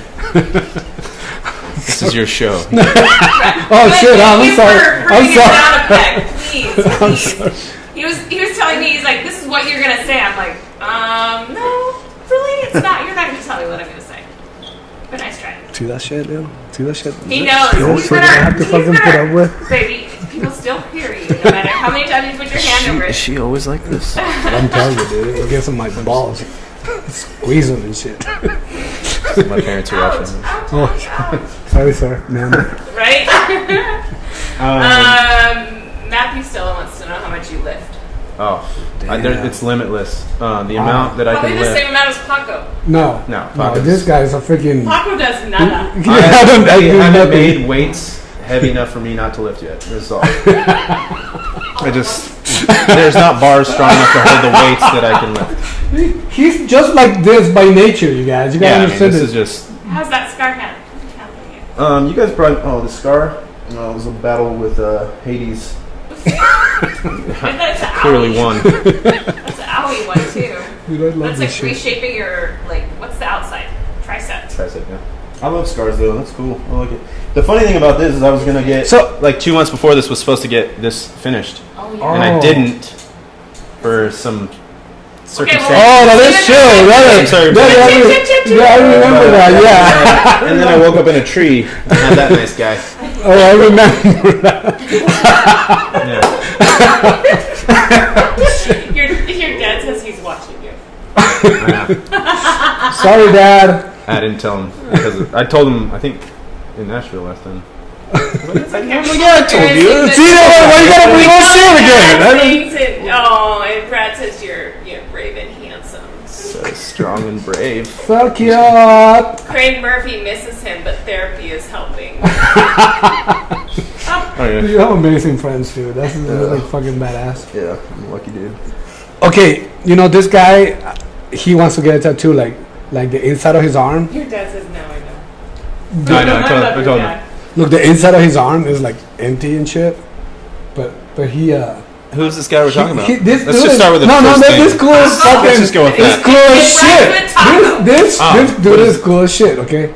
this is your show. Oh, shit. I'm sorry. I'm sorry. Please. He was telling me, he's like, this is what you're going to say. I'm like, no, really? It's not. You're not going to tell me what I'm going to say. But nice try. See that shit, dude? See that shit? He knows. That's He's what I have to fucking put up with. Baby, people still hear you, no matter how many times you put your hand over it. Is she always like this? I'm telling you, dude. It gets on my balls. Squeeze them and shit. My parents are watching. Oh, sorry, sir. Man. Right? Matthew Stella wants to know how much you lift. It's limitless. The amount that I Probably can the lift. same amount as Paco. No, this guy's a freaking... Paco does nada. I haven't made weights heavy enough for me not to lift yet. That's all. There's not bars strong enough to hold the weights that I can lift. He's just like this by nature, you guys. You gotta understand this is just. How's that scar handling you? You guys probably. The scar. It was a battle with Hades. That's an Clearly owie. won. That's an owie one too. Dude, I love That's like this shit. reshaping your, like, what's the outside? Tricep. Tricep, yeah. I love scars though. That's cool. I like it. The funny thing about this is I was gonna get like 2 months before this was supposed to get this finished, Oh yeah. and I didn't for some circumstance. Oh, that is true. I'm sorry. I remember that, yeah. And then I woke up in a tree and had that nice guy. Oh, I remember that. Yeah. Your dad says he's watching you. Sorry, Dad. I didn't tell him because I told him I think in Nashville last time. Yeah, I told you. See, why you gotta bring on shit again? And Brad says you're brave and handsome. So strong and brave. Fuck you up. Craig Murphy misses him, but therapy is helping. Oh yeah. You have amazing friends, dude. That's like fucking badass. Yeah, I'm a lucky dude. Okay, this guy, he wants to get a tattoo, like the inside of his arm. Your dad says no, I know. I know. I told him. Look, the inside of his arm is like empty and shit. But he Who's this guy we're talking about? Let's just start with the no, first thing. this cool as fucking. Let's just go with This that. cool as shit. This dude what is cool as shit. Okay,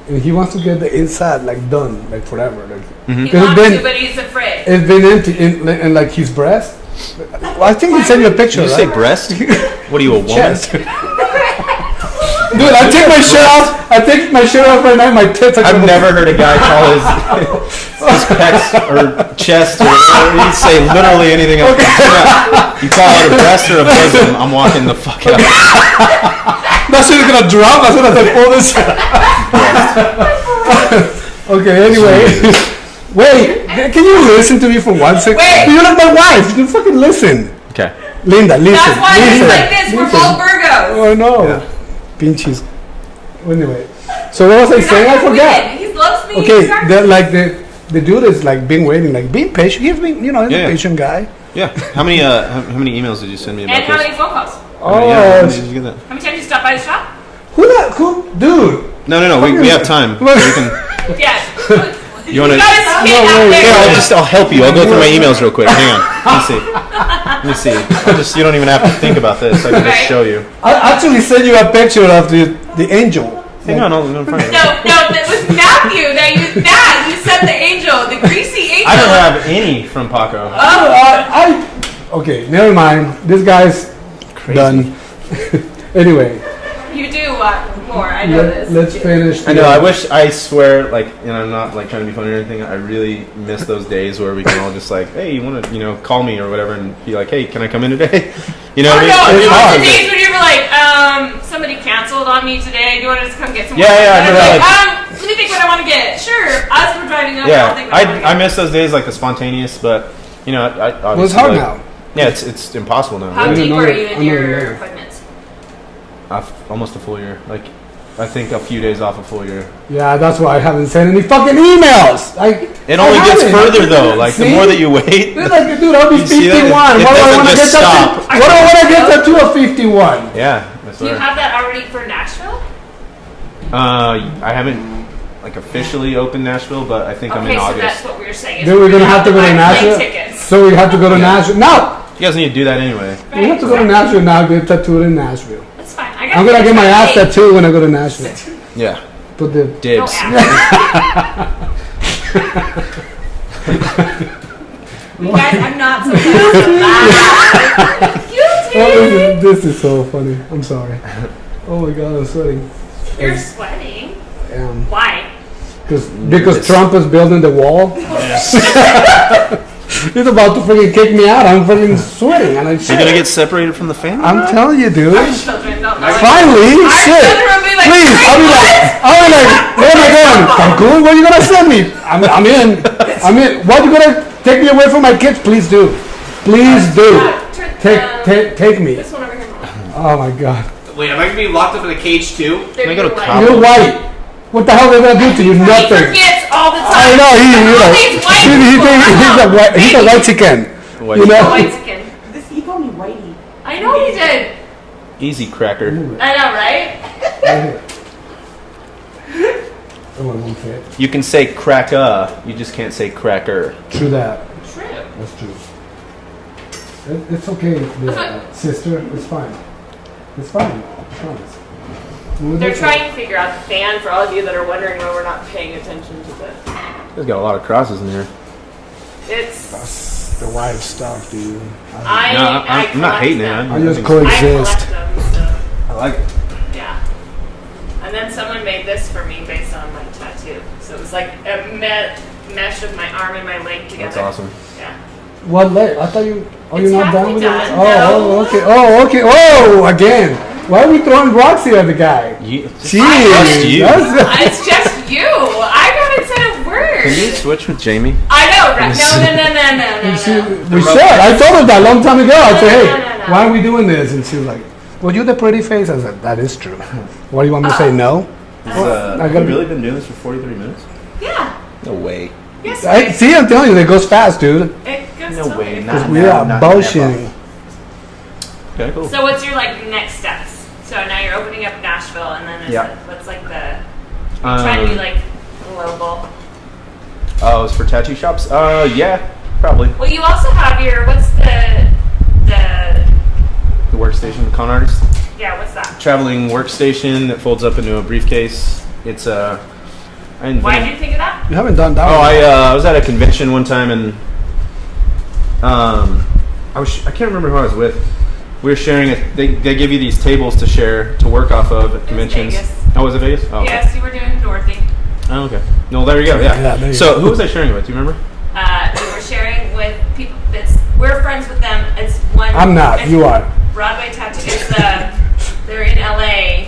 and he wants to get the inside like done, like forever. Like, He Cause wants to, but he's afraid. it's been empty in like his breast. Well, I think he sent you a picture, Did you right? say breast? What are you, a woman? Chest. Dude, I take my shirt off. I take my shirt off right now. My tits are. I've never heard a guy call his pecs or chest or whatever. He'd say literally anything else. You call it a breast or a bosom, I'm walking the fuck out. That shit is gonna drop as soon as I pull this. Okay. Anyway, wait. Can you listen to me for 1 second? Wait. You're like my wife. You can fucking listen. Okay. Linda, listen. That's why he's listen, like this. We're listen. both Virgos. Oh no. Yeah. Pinches. Anyway, so what was I saying? I forgot. He loves me. Okay, the dude is like being waiting, like being patient. He's been, he's a Yeah. patient guy. Yeah. How many emails did you send me about And how this? many phone calls? Oh, yeah. How many did you get that? How many times did you stop by the shop? who, dude? No. We have time. We can. Yeah. You want to? wait, Here, I'll help you. I'll go through my emails real quick. Hang on. Let me see. You don't even have to think about this. I can just show you. I actually sent you a picture of the angel. Hang on. I'll find it. No, that was Matthew. You said the angel, the greasy angel. I don't have any from Paco. Okay, never mind. This guy's done. Anyway. You do more. I know this. Let's finish. I know. I swear, I'm not trying to be funny or anything. I really miss those days where we can all just hey, you want to, call me or whatever, and be like, hey, can I come in today? You know what I mean? No, It's hard. the days when you were somebody canceled on me today. Do you want to just come get some? Yeah, I remember that. Let me think what I want to get. Sure, as we're driving up, Yeah, I'll think what I want to I get. miss those days, the spontaneous, but I Well, it's hard now. Yeah, it's impossible now. How deep are you in your another- appointments? Almost a full year. I think a few days off a full year. Yeah, that's why I haven't sent any fucking emails. It only gets further though. The more that you wait. Dude, I'll be You see that? 51. It What do I doesn't want to just get that? stop. What do I want to get that to a 51? Yeah, that's Do you right. have that already for Nashville? I haven't officially opened Nashville, but I think I'm in Okay, so August. that's what we were saying. is Then we're gonna have to go to buy Nashville. plane tickets. So we have to go to Nashville. No, You guys need to do that anyway. we have to go to Nashville now. Get tattooed in Nashville. That's fine. I'm gonna get my ass tattooed when I go to Nashville. Yeah. Put the No Dibs. ass. You guys, I'm not so bad. oh, this is so funny. I'm sorry. Oh my god, I'm sweating. You're sweating. Why? Because Trump is building the wall. He's about to freaking kick me out. I'm freaking sweating. And You're gonna get separated from the family. I'm telling you, dude. Our children don't know. Finally, Our shit. children will be like, Please, I'll be like, where am I going? Cancun? Where are you gonna send me? I'm in. Why are you gonna take me away from my kids? Please do. Please do. Take me. This one over here. Oh my god. Wait, am I gonna be locked up in a cage too? Can I go to They're college? You're white. What the hell are they gonna do to you? He Nothing. forgets all the time. I know All these white people. he's a white chicken. White You know? White skin. He called me Whitey. I know he did. Easy cracker. I know, right? You can say cracker. You just can't say cracker. True that. True. That's true. It's okay, sister. It's fine. It's fine. I promise. They're trying to figure out the fan for all of you that are wondering why we're not paying attention to this. There's got a lot of crosses in here. It's. That's the white stuff, dude. I'm not hating it. them. I just I coexist. collect them, so I like it. yeah. And then someone made this for me based on my tattoo. So it was like a mesh of my arm and my leg together. That's awesome. Yeah. What leg? I thought you. Oh, It's you're not done halfway with it? done. Oh, No. okay. Oh, okay. Oh, again. Why are we throwing rocks here at the guy? Just Jeez. you. That's- It's just you. I haven't said a word. Can you switch with Jamie? I know, right? No. we should. I told her that a long time ago. I said, hey, No. why are we doing this? And she was like, well, you're the pretty face. I said, that is true. What do you want me to say? No? I gotta Have you be- really been doing this for 43 minutes? Yeah. No way. Yes. See, I'm telling you, it goes fast, dude. It goes No totally way, fine. not- We are not bullshitting. Okay, cool. So what's your next steps? So now you're opening up Nashville, and then Yeah. what's the? You're trying to be global. Oh, it's for tattoo shops? Yeah, probably. Well, you also have your what's the The workstation, con artist. what's that? Traveling workstation that folds up into a briefcase. It's Why did you think of that? You haven't done that Oh, one. I was at a convention one time and I can't remember who I was with. We were sharing it. They give you these tables to share to work off of at conventions. Vegas. Oh, was it Vegas? Oh, okay. Yes, you were doing Dorothy. Oh, okay. No, there you go. Yeah, Yeah. there you So go. who was I sharing it with? Do you remember? We were sharing with people. We're friends with them. It's one. I'm not. it's You are. Broadway Tattoo. It's they're in LA.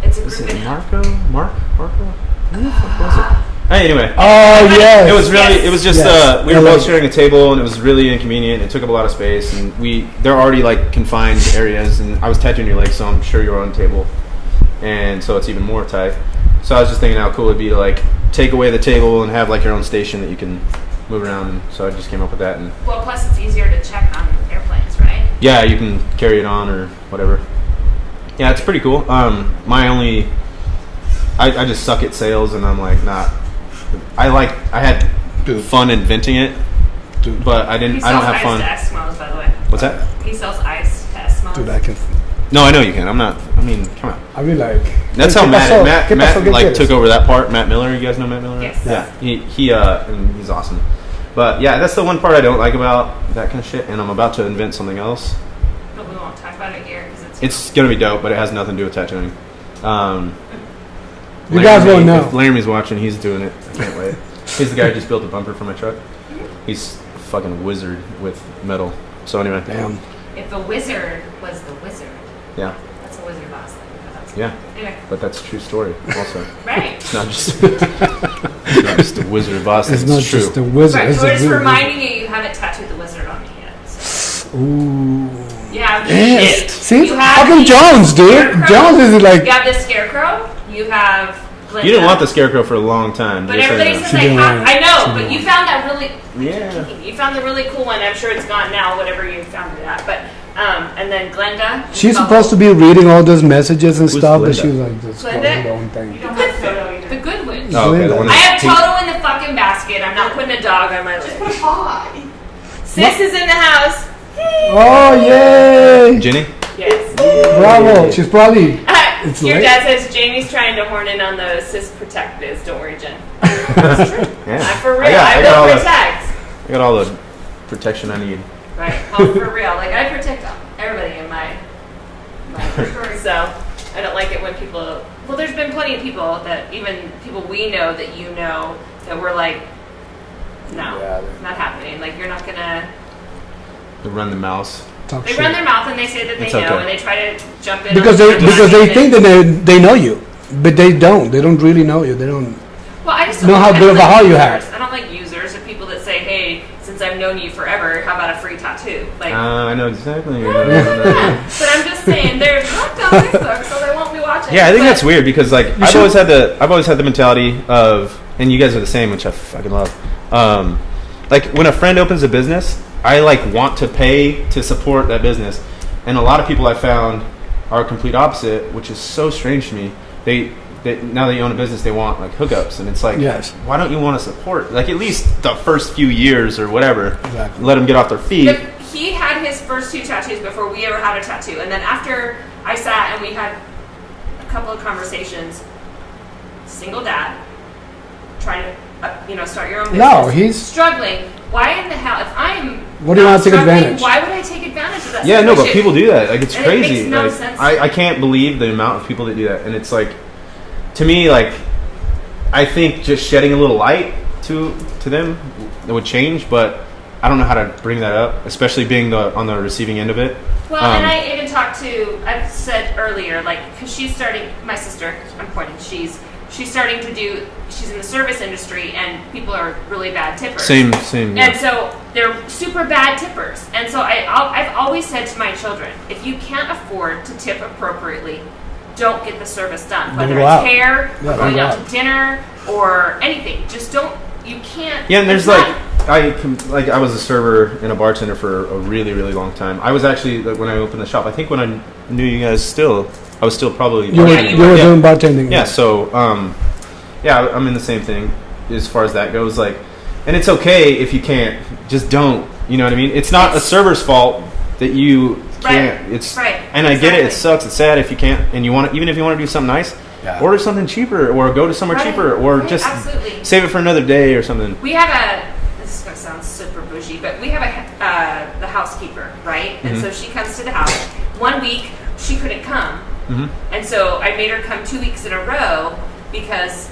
It's a Was group it in Marco? Who the fuck was it? Hey, anyway. Oh, yes. It was really. Yes. It was just. Yes. We were LA. both sharing a table, and it was really inconvenient. It took up a lot of space, and they're already confined areas, and I was tattooing your legs, so I'm sure you're on the table, and so it's even more tight. So I was just thinking how cool it'd be to take away the table and have your own station that you can move around. And so I just came up with that. And Well, plus it's easier to check on airplanes, right? yeah, you can carry it on or whatever. Yeah, it's pretty cool. I just suck at sales, and I'm like not. I had fun inventing it, but I don't have fun. He sells ice to Eskimos, by the way. What's that? He sells ice to Eskimos. Dude, I can. No, I know you can. I'm not. I mean, come on. I mean, like. That's how Matt like took over. over that part. Matt Miller, you guys know Matt Miller? Yes. Yeah. And he's awesome. But yeah, that's the one part I don't like about that kind of shit. And I'm about to invent something else. But we won't talk about it here because It's gonna be dope, but it has nothing to do with tattooing. You guys won't know. If Laramie's watching, he's doing it. I can't wait. He's the guy who just built the bumper for my truck. He's a fucking wizard with metal. So anyway. Damn. If a wizard was the wizard, Yeah. that's a wizard boss. Yeah. Anyway. But that's a true story also. Right. It's not just a wizard boss. It's not true. just a wizard. Right. It's So a we're just wizard. reminding you haven't tattooed the wizard on me yet. So. Ooh. Yeah. Yes. Shit. See? You have Fucking the Jones, dude. scarecrow. Jones is like. You have the scarecrow. You have. Glinda. You didn't want the scarecrow for a long time. But just so everybody you know. says didn't I have. want it. I know, She but didn't you found that really. Yeah. You found the really cool one. I'm sure it's gone now. Whatever you found it at, but and then Glenda. She's supposed to be reading all those messages and Who's stuff, but Glinda? she was like, just Glinda? going her own You thing. don't have Toto either. The good witch. Oh, okay. The one I have that's pink. Toto in the fucking basket. I'm not putting a dog on my list. Put a paw. Sis is in the house. Oh, yay! Jenny? Yes. Bravo. She's probably. It's Your late. dad says Jamie's trying to horn in on the sis protect biz. Don't worry, Jen. Yeah. I'm for real. I I got all will the- protect. I got all the protection I need. Right. Well, for real. Like I protect everybody in my story. So I don't like it when people. Well, there's been plenty of people that even people we know that you know that we're like, no, Yeah, not happening. Like you're not gonna. To run the mouse. Talk They shit. run their mouth and they say that they It's know okay. and they try to jump in. Because on they the think bandwagon. that they know you, but they don't. They don't really know you. They don't. Well, I just know how I don't good of a like heart you users. have. I don't like users or people that say, "Hey, since I've known you forever, how about a free tattoo?" Like, I know exactly. yeah. But I'm just saying they're blocked on Facebook, so they won't be watching. Yeah, I think But- that's weird because like I've always had the mentality of, and you guys are the same, which I fucking love. Like when a friend opens a business, I like want to pay to support that business, and a lot of people I found are complete opposite, which is so strange to me. They now that you own a business, they want like hookups, and it's like, Yes. why don't you want to support like at least the first few years or whatever? Exactly. Let them get off their feet. He had his first 2 tattoos before we ever had a tattoo, and then after I sat and we had a couple of conversations, single dad, trying to start your own business. No, he's. struggling. Why in the hell? If I'm What do you not want to take struggling, advantage? Why would I take advantage of that? Yeah, no, but situation? people do that. Like, it's And it crazy. makes no like, sense to I me. can't believe the amount of people that do that. And it's like, to me, like, I think just shedding a little light to them would change, but I don't know how to bring that up, especially being on the receiving end of it. Well, and I even talked to, I've said earlier, like, because she's starting, my sister, I'm pointing, she's starting to do, she's in the service industry, and people are really bad tippers. Same. Yeah. And so they're super bad tippers. And so I've always said to my children, if you can't afford to tip appropriately, don't get the service done. Whether go it's out. hair, Yeah, or going don't go out out. to dinner, or anything. Just don't, you can't. Yeah, and there's it's like, not- I was a server and a bartender for a really, really long time. I was actually, like, when I opened the shop, I think when I knew you guys I was still probably You were, Yeah, you were Yeah. doing bartending. Yeah, so yeah, I'm in the same thing as far as that goes. Like, and it's okay if you can't, just don't. You know what I mean? It's not a server's fault that you can't. Right, It's right, and I get it. It exactly. sucks. It's sad if you can't, and you want even if you want to do something nice, Yeah. order something cheaper or go to somewhere Right, cheaper or right, just absolutely. save it for another day or something. We have this is going to sound super bougie, but we have the housekeeper, right? And Mm-hmm. so she comes to the house. 1 week, she couldn't come. Mhm. And so I made her come 2 weeks in a row because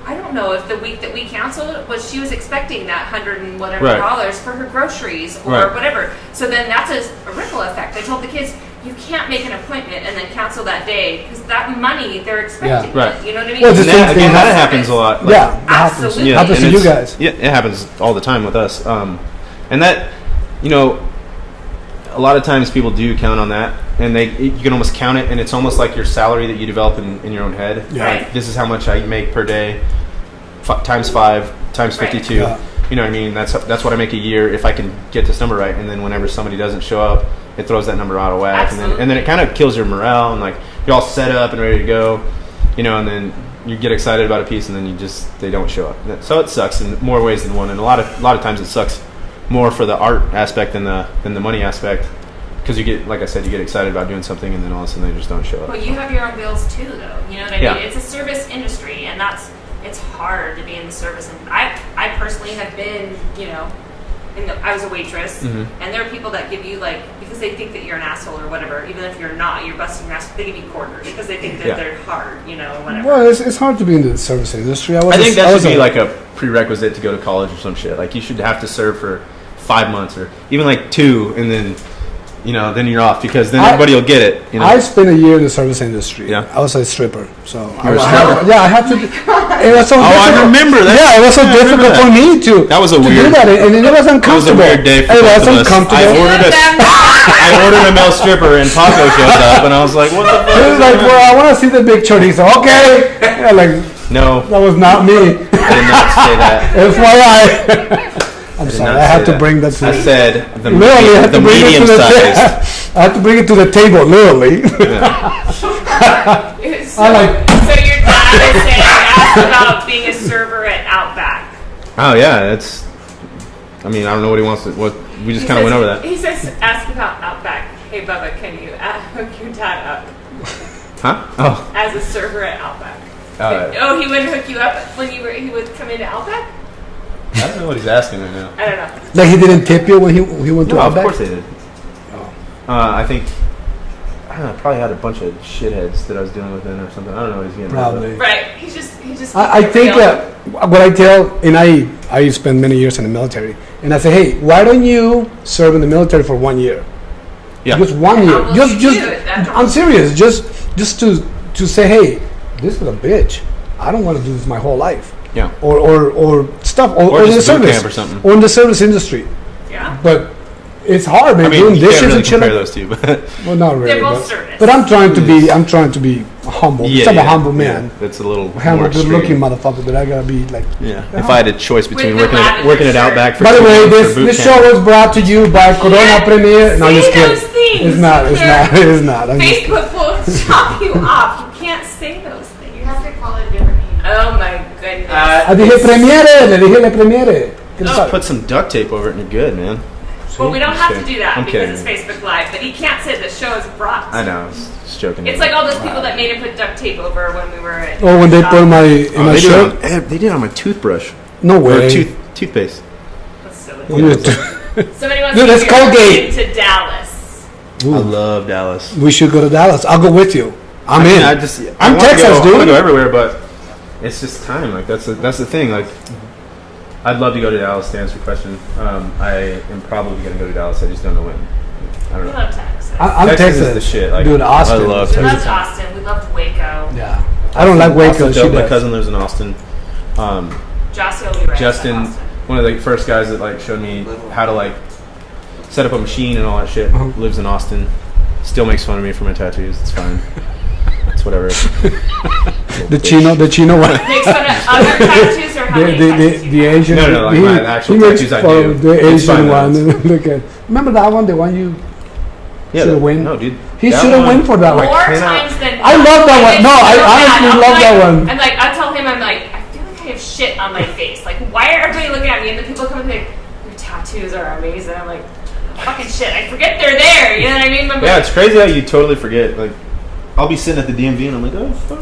I don't know if the week that we canceled was she was expecting that $100 and whatever Right. dollars for her groceries or Right. whatever. So then that's a ripple effect. I told the kids, you can't make an appointment and then cancel that day because that money they're expecting. Yeah. Right. You know what I mean? Well, it's And the same that, thing. again, that Service. happens a lot. Like, Yeah, that happens. Absolutely. Yeah, Happens and to you it's- guys. Yeah, it happens all the time with us. And that, a lot of times people do count on that, and you can almost count it, and it's almost like your salary that you develop in your own head. Yeah. Like, this is how much I make per day, times 5, times Right. 52. Yeah. You know what I mean? That's what I make a year if I can get this number right. And then whenever somebody doesn't show up, it throws that number out of whack. And then it kind of kills your morale, and like you're all set up and ready to go, you know. And then you get excited about a piece, and then they don't show up. So it sucks in more ways than one. And a lot of times it sucks more for the art aspect than the money aspect, because you get, like I said, you get excited about doing something, and then all of a sudden they just don't show up. Well, you have your own bills too, though. You know what I mean? Yeah. It's a service industry, and it's hard to be in the service. And I personally have been, you know, I was a waitress, and there are people that give you, like, because they think that you're an asshole or whatever, even if you're not, you're busting your ass, they give you quarters because they think that they're hard, you know, whatever. Well, it's hard to be in the service industry. I think that should be like a prerequisite to go to college or some shit. Like, you should have to serve for 5 months or even like 2, and then, you know, then you're off, because then everybody will get it. You know? I spent a year in the service industry. Yeah. I was a stripper, so You were a stripper? I had to. It was so difficult. I remember that. Yeah, it was so difficult for me to. That was a to weird. do that, and it was uncomfortable. That was a weird day for It was both of us. uncomfortable. I ordered a male stripper, and Paco showed up, and I was like, "What the fuck?" It was like, well, I want to see the big chorizo. Okay. Yeah, like No, that was not me. I did not say that. FYI. I'm sorry. I had to bring that to. I said the Literally, I had to bring it medium to the sized. I had to bring it to the table, literally. So, I like. so your dad is saying, ask about being a server at Outback. Oh yeah, that's. I mean, I don't know what he wants to. What we just kind of went over that. He says, ask about Outback. Hey Bubba, can you hook your dad up Huh? Oh. as a server at Outback? Oh, he wouldn't hook you up when he would come into Outback? I don't know what he's asking right now. I don't know. Like he didn't tip you when he went to No, of Outback? course they did. I think. I don't know, I probably had a bunch of shitheads that I was dealing with then or something. I don't know what he's getting. Probably. Right. He just. I think what I tell, and I spent many years in the military, and I say, hey, why don't you serve in the military for 1 year? Yeah. Just 1 year. How Just will you do it? That's I'm serious. Just to say, hey, this is a bitch. I don't want to do this my whole life. Yeah. Or stuff, or in the just boot service, camp or something. or in the service industry. Yeah. But it's hard, man. I mean, Doing you can't dishes really and shit. compare those two, but Well, not really. They're both but, service. but I'm trying to be humble. I'm a humble man. Yeah, that's a little I'm more a good-looking extreme. motherfucker, but I gotta be like. Yeah. If I had a choice between With the working it lavender Outback for By the 2 way, months or this boot this camp. show was brought to you by Corona can't Premier. No, I'm say just kidding. those things. It's not. It's They're- not. It's not. I'm just Facebook will chop you off. You can't say those things. You have to call it a different name. Oh my goodness. Ah, dije premiere. Le dije le premiere. ¿Qué le sabe? Put some duct tape over it and you're good, man. Well, we don't Just have to kidding. do that I'm because kidding. it's Facebook Live, but he can't say the show is brought. I know. I was just joking. It's like all those people that made him put duct tape over when we were at. Or when they put my in my they shirt. did it on my toothbrush. No Or way. toothpaste. That's silly. When you- Somebody wants Dude, to it's take your Colgate. kid to Dallas. I love Dallas. We should go to Dallas. I'll go with you. I'm in. I I'm wanna Texas, go, I dude. want to go everywhere, but it's just time. Like that's the thing. Like I'd love to go to Dallas to answer your question. I am probably going to go to Dallas. I just don't know when. I don't We know. love Texas. I'm Texas Texas. is the shit. Like, Dude, Austin. I love We Texas. loved Austin. We loved Waco. Yeah. I don't like Waco. Austin, She dope. My does. cousin lives in Austin. Jossie will be right Justin, outside Austin. one of the first guys that like showed me how to like set up a machine and all that shit, lives in Austin. Still makes fun of me for my tattoos. It's fine. It's whatever. The Chino one. Makes fun of other tattoos or how many tattoos you The have? Asian. No, like my actual makes tattoos I fun do. of The It's Asian fine, one. though. Look at. Remember that one? The one you Yeah, should have win. No, dude. He That should have one- win for that one. More cannot- times than I love that one. It's No, I so honestly bad. love that one. I'm like, I tell him, I'm like, I feel like I have shit on my face. Like, why are everybody looking at me? And then people come and say, your tattoos are amazing. I'm like, fucking shit. I forget they're there. You know what I mean? Yeah, it's crazy how you totally forget. Like, I'll be sitting at the DMV and I'm like, oh fuck.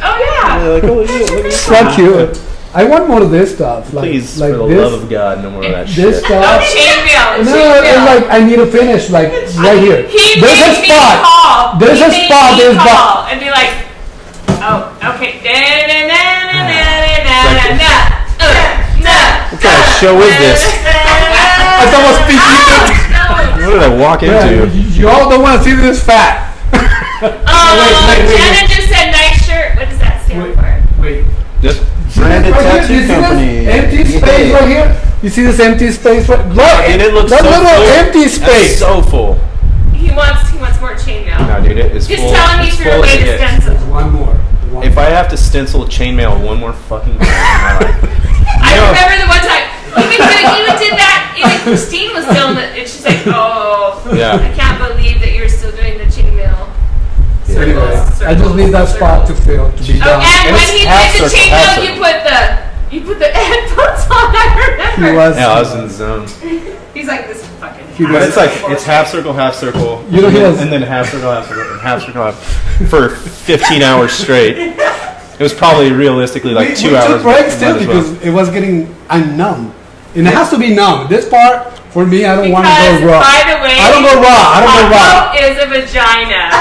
Oh yeah. And they're like, oh yeah, look at this. So cute. I want more of this stuff. Like, Please, like for the this, love of God, no more of that this shit. Oh, stuff. chain mail. No, chain it's mail. like I need to finish. Like right here. He There's a made me spot. call. There's He a made spot. me There's call and be like, oh, okay. What kind of show is this? I thought I was speaking. What did I walk into? You all don't want to see this fat. wait. Jenna just said nice shirt. What does that stand for? Wait. Just Branded Right here, you tattoo see company. this empty space Yeah. right here? You see this empty space? Right? Look, dude, it looks that so little full. empty That's space. so full. He wants more chainmail. No, dude, it is Just full. tell him It's he's your full way as to it gets. stencil. One more. If I have to stencil chainmail one more fucking time in my life, I remember the one time even did that. Even Christine was still in it, and she's like, "Oh, Yeah. I can't believe that you're still doing the chainmail." Anyway, I just need that spot to fill, to be Oh, done. and when he half did the circle, half chainmail, you put the headphones on. I He remember. was, Yeah, I was in the zone. He's like, "This is fucking." He But it's like it's half circle, You know, he was- and then half circle, and half circle, for 15 hours straight. It was probably realistically like 2 we hours. took breaks but might too as well. because it was getting, I'm numb. And it has to be numb. This part, for me, I don't want to Because, go raw. by the way, I don't go raw. I don't go raw. Taco is a vagina. By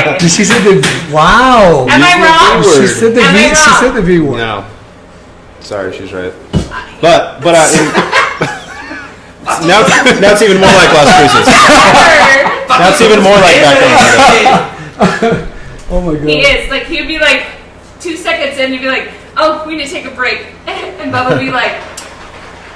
the way. She said the, wow. Am I wrong? She said the Am I V, she wrong? said the V word. No, sorry, she's right. But now it's even more like Las Cruces. Now it's even more like back then. Oh my God. He is. Like, he'd be like, 2 seconds in, he'd be like, "Oh, we need to take a break." And Bubba would be like,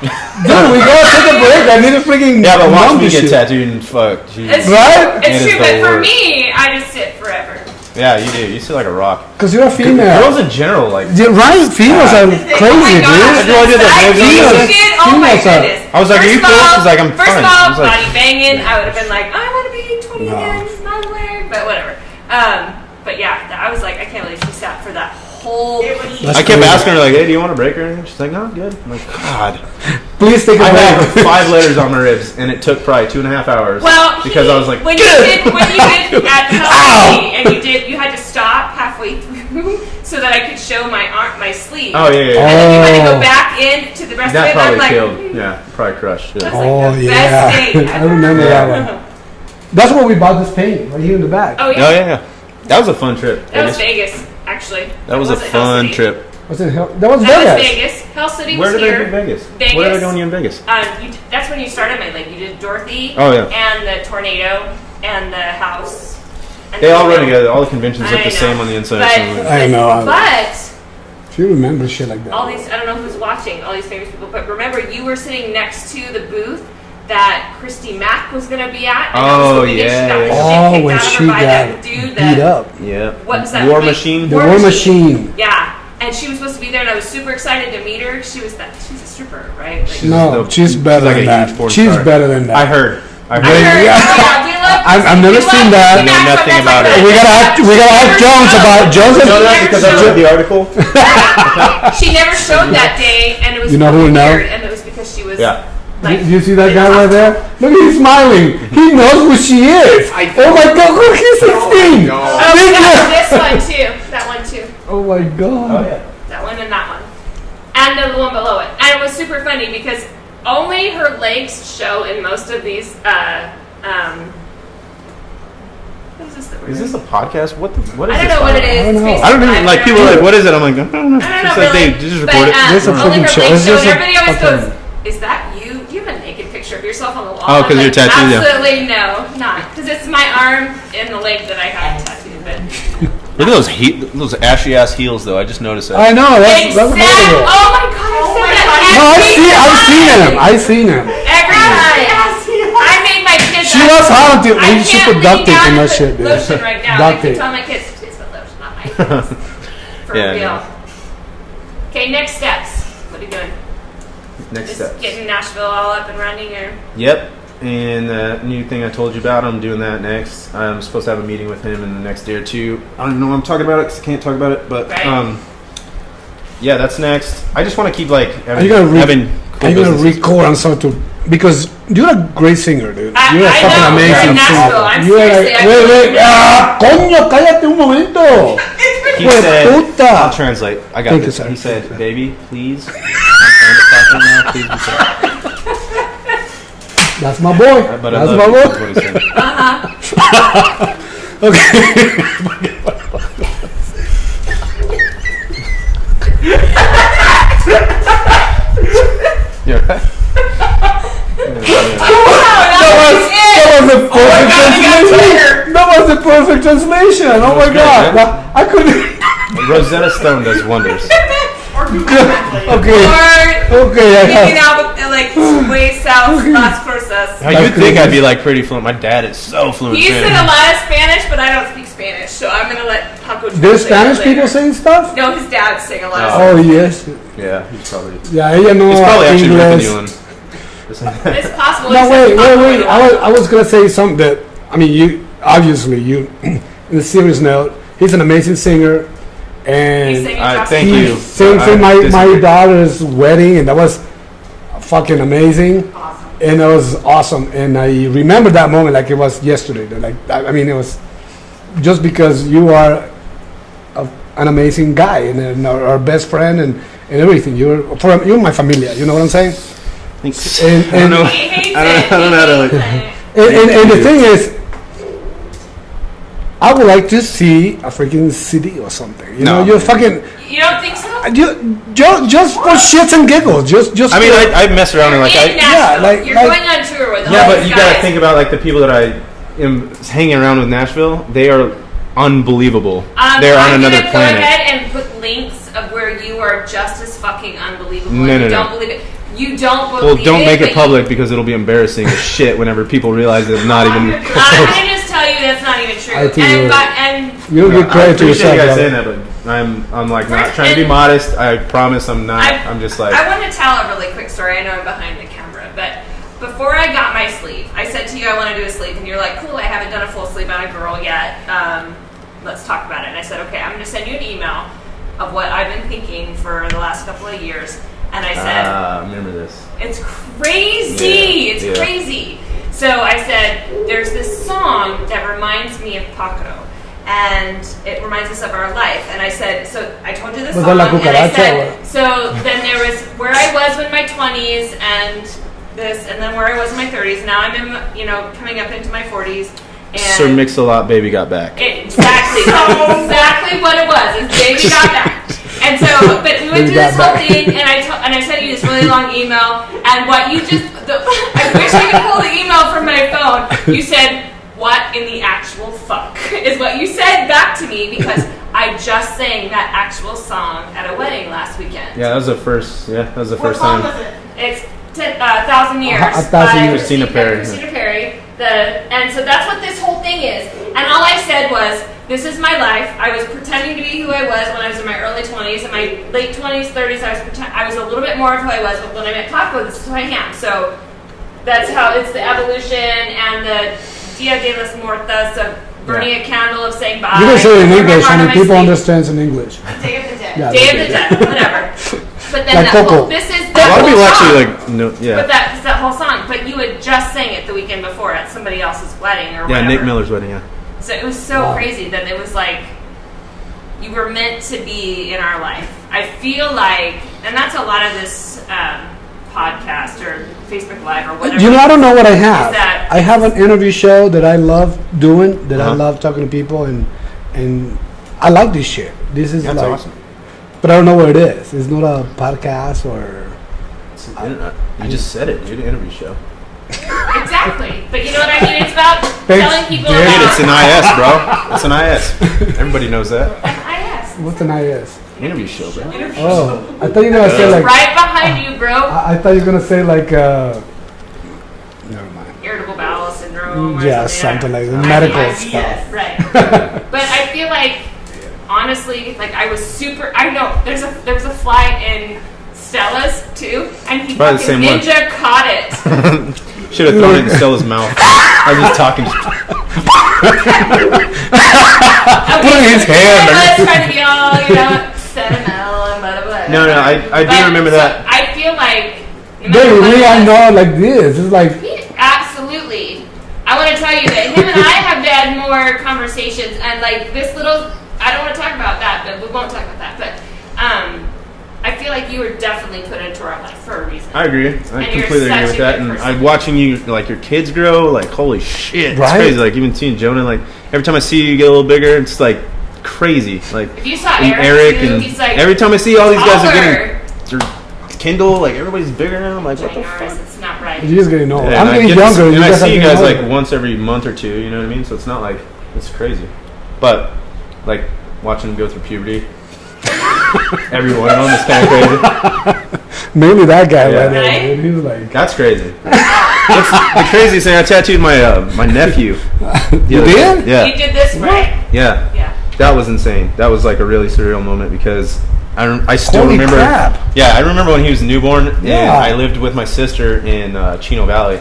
Dude, we gotta take a break. I need a freaking Yeah, but watch numb me this get shit. tattooed and fucked. Jeez. "It's Right? true, it's It is true, but the for worst. me, I just sit forever." Yeah, you do. You sit like a rock. Because you're a female. Girls in general, like Yeah, right? Females are Oh crazy, my gosh, dude. I did that. I Females- did. Oh my females are- goodness. I was like, "Are you First of cool?" all- She's like, "I'm First fine." of all, I was like- body banging, I would have been like, "I want to be 20 No. again, not weird," but whatever. But yeah, I was like, I can't believe she sat for that whole. That's I kept crazy. asking her like, "Hey, do you want a break or anything?" She's like, "No, I'm good." I'm like, God. Please take a I had break. 5 letters on my ribs, and it took probably 2.5 hours. Well, because I was like, when you did at Tambe, and you had to stop halfway through so that I could show my arm, my sleeve. "Oh yeah, yeah." And then you had to Oh. go back in to the rest That of it. And I'm probably like, killed. Yeah, probably crushed. Yeah. That's Oh, like the yeah. best day I ever. remember that one. That's where we bought this painting, right here in the back. Oh Oh yeah, yeah, yeah. That was a fun trip. that was Vegas. Vegas actually. That was a wasn't Hell fun City. trip. Was it hell? That was That was Vegas. Vegas. Hell City Where was did I here. do Vegas? Vegas. Where did I go in Vegas? That's when you started my lake. You did Dorothy. Oh, yeah. And the tornado and the house. And They the all run hill. together. All the conventions look I the same know. on the inside. But, so I'm like, I know. But If you remember shit like that. all these, I don't know who's watching, all these famous people, but remember you were sitting next to the booth that Christy Mack was going to be at. And that was Oh, the weekend yeah. She got the Oh, shit kicked when out of she her by got that dude beat that, up. yeah. what was that? War big- Machine? The War Machine. Yeah. And she was supposed to be there, and I was super excited to meet her. She's a stripper, right? Like, No, she's better like a than huge that. porn She's star. better than that. I heard. I heard, Yeah. yeah, we love I've never we love seen that. Christy Know Mack, but nothing that's about like it. We gotta ask Jones about Jones. You know that because I read the article? She never showed that day, and it was You know who fucking now? weird, and it was because she was Yeah. like. Do you see that guy right there? Look, he's smiling. He knows who she is. Oh my God! Look, he's 16. Oh, Big yeah, guy. this one too. That one too. Oh my God. That one and that one. And the one below it. And it was super funny because only her legs show in most of these. What is this that we're Is doing? this a podcast? What is I don't this? know what it I is. don't know. It's I don't even Facebook like Live. people are like, what is it? I'm like, I don't know. I don't It's know like really. they just But, record it. This is a only freaking her show. legs It's show, just and a everybody always fucking- goes, "Is that you? Do you have a naked picture of yourself on the wall?" Oh, 'cause I'm you're like, tattooed, yeah. Absolutely no, not because it's my arm and the leg that I have tattooed. But Look at those ashy ass heels though. I just noticed that. I know. That's exactly. horrible. Oh my god! Oh my I God. said No, that I've seen him. I've seen him. every time. I made my kids. She was talented. I She can't put duct lean tape down in and that put shit, dude. Lotion right now. Duct I keep tape. telling my kids, please put lotion on my face. For Yeah, real. no. Okay, next steps. What are you doing? Next Just step. getting Nashville all up and running, or Yep. And the new thing I told you about, I'm doing that next. I'm supposed to have a meeting with him in the next day or two. I don't even know what I'm talking about it because I can't talk about it. But Right. yeah, that's next. I just want to keep like Are you gonna having cool Are you gonna businesses. record and start to? Because you're a great singer, dude. You're a I fucking know, amazing in Nashville, singer. I'm You're seriously, I wait, really- coño, cállate un momento. He Pues said, puta. I'll translate. I got Thank you, this. sir. He said, baby, please. I'm trying to stop right now. Please be sorry. That's my boy. But I That's love my you, is boy. what he said. Okay. Yeah, right? That was the perfect translation. Oh my good, God. yeah. I couldn't. Rosetta Stone does wonders. Okay. or Okay. hanging out with, like way south Las Cruces. Now, you'd think I'd be like pretty fluent. My dad is so fluent. He in said a Spanish. lot of Spanish, but I don't speak Spanish, so I'm gonna let Paco. There's translate Spanish it people later. saying stuff? No, his dad sing a lot of Oh yes. Yeah. yeah, he's probably ella no he's probably actually ripping inglés. you on. It's possible. No, It's wait. possible. I was gonna say something that I mean, you obviously in a serious note, he's an amazing singer, and He's singing across thank the you. street. sang I for my disagree. daughter's wedding, and that was fucking amazing. Awesome. And it was awesome, and I remember that moment like it was yesterday. Like I mean, it was just because you are an amazing guy and our best friend and everything. You're my familia. You know what I'm saying? Thanks. And, I don't know. He hates I don't know how to, like- and the thing is, I would like to see a freaking CD or something. You know, No. you're fucking. You don't think so? Just for shits and giggles. Just. I mean, for- I mess around and like in Nashville. yeah, like- You're like- going on tour with all yeah, but these you guys. gotta think about like the people that I am hanging around with Nashville. They are unbelievable. They're on I'm another gonna planet. Go ahead and put links of where you are just as fucking unbelievable. No, and no, you no. don't believe it. You don't Well, believe it. don't make but it public because it'll be embarrassing as shit whenever people realize it's not even. I'm gonna just tell you that's not even true. I think And you don't get I credit to appreciate yourself. you guys brother. saying that, but I'm like not trying to be modest. I promise I'm not. I'm just like. I want to tell a really quick story. I know I'm behind the camera, but before I got my sleeve, I said to you I want to do a sleeve, and you're like, cool, I haven't done a full sleeve on a girl yet. Let's talk about it. And I said, okay, I'm going to send you an email of what I've been thinking for the last couple of years. And I said, remember this. it's crazy. Yeah, It's yeah. crazy. So I said, there's this song that reminds me of Paco. And it reminds us of our life. And I said, so I told you this Was song. that La And I Cucaracha said, or- so then there was where I was in my 20s and this, and then where I was in my 30s. Now I'm in, coming up into my 40s. And Sir Mix-a-Lot, baby got back. Exactly. That's exactly what it was. Is baby got back. And so, but we went through this whole thing, and I sent you this really long email, and what you just, I wish I could pull the email from my phone. You said, what in the actual fuck is what you said back to me, because I just sang that actual song at a wedding last weekend. Yeah, that was the first. Yeah, that was the What first song time. was it? It's 1,000 Years. A Thousand by Years. Christina Perry. Christina Perry. And so that's what this whole thing is. And all I said was, this is my life. I was pretending to be who I was when I was in my early 20s. In my late 20s, 30s, I was a little bit more of who I was. But when I met Paco, this is who I am. So that's how it's the evolution and the Dia de los Muertos of burning a candle of saying bye. You can say it in Wear my English, heart on and my people sleeve. understands in English. Day of the Dead. Yeah. Day of the Dead, whatever. But then Like that Coco. whole, this is A that lot of whole people song. actually like no. But Yeah. that whole song. But you had just sang it the weekend before at somebody else's wedding or Yeah, whatever. Nick Miller's wedding. Yeah. So it was so Wow. crazy that it was like you were meant to be in our life. I feel like, and that's a lot of this podcast or Facebook Live or whatever. You know, I don't know what I have. Is that- I have an interview show that I love doing, that I Uh-huh. love talking to people, and I like this shit. This is That's like, awesome. but I don't know what it is. It's not a podcast or. You just said it, dude. Interview show. Exactly. But you know what I mean? It's about Thanks, telling people Dave. Dude, about it's an IS, bro. It's an IS. Everybody knows that. IS. What's an IS? Interview show, bro. Oh, I thought you were gonna say like. Right behind you, bro. I thought you were gonna say like. Never mind. Irritable bowel syndrome. Or Yeah, something like that. medical IBS, stuff. Right. But I feel like, honestly, like I was super. I know there's a fly in Stella's too, and he Probably the fucking same one. ninja caught it. Should have thrown it in Stella's mouth. I was just talking. Okay, his hand. Let's try to be all sentimental and blah blah blah. No, I do But, remember so that. I feel like. no matter Baby, what we it are is- not like this. It's like. Absolutely. I want to tell you that him and I have had more conversations, and like this little, I don't want to talk about that, but we won't talk about that. But I feel like you were definitely put into our life for a reason. I agree. I And you're completely agree such with a that. good And person. I'm watching you, like your kids grow. Like holy shit, it's Right? crazy. Like even seeing Jonah. Like every time I see you get a little bigger, it's like crazy. Like If you saw and Eric, too, and he's like every time I see all these guys are taller. getting they're Kindle. Like everybody's bigger now. I'm like what the Ginormous, fuck. it's not right. You're just getting old. Yeah, I'm and I getting get to- younger. and I guys are see you getting guys like older. once every month or two. You know what I mean? So it's not like it's crazy. But like watching them go through puberty, every one of them is kind of crazy. Mainly that guy Yeah. right there. Right? Dude. He was like. That's crazy. What's the craziest thing? I tattooed my nephew. You did? Yeah. You did this right. Yeah. Yeah. That was insane. That was like a really surreal moment because I still Holy remember. crap. Yeah, I remember when he was a newborn, and Yeah. I lived with my sister in Chino Valley,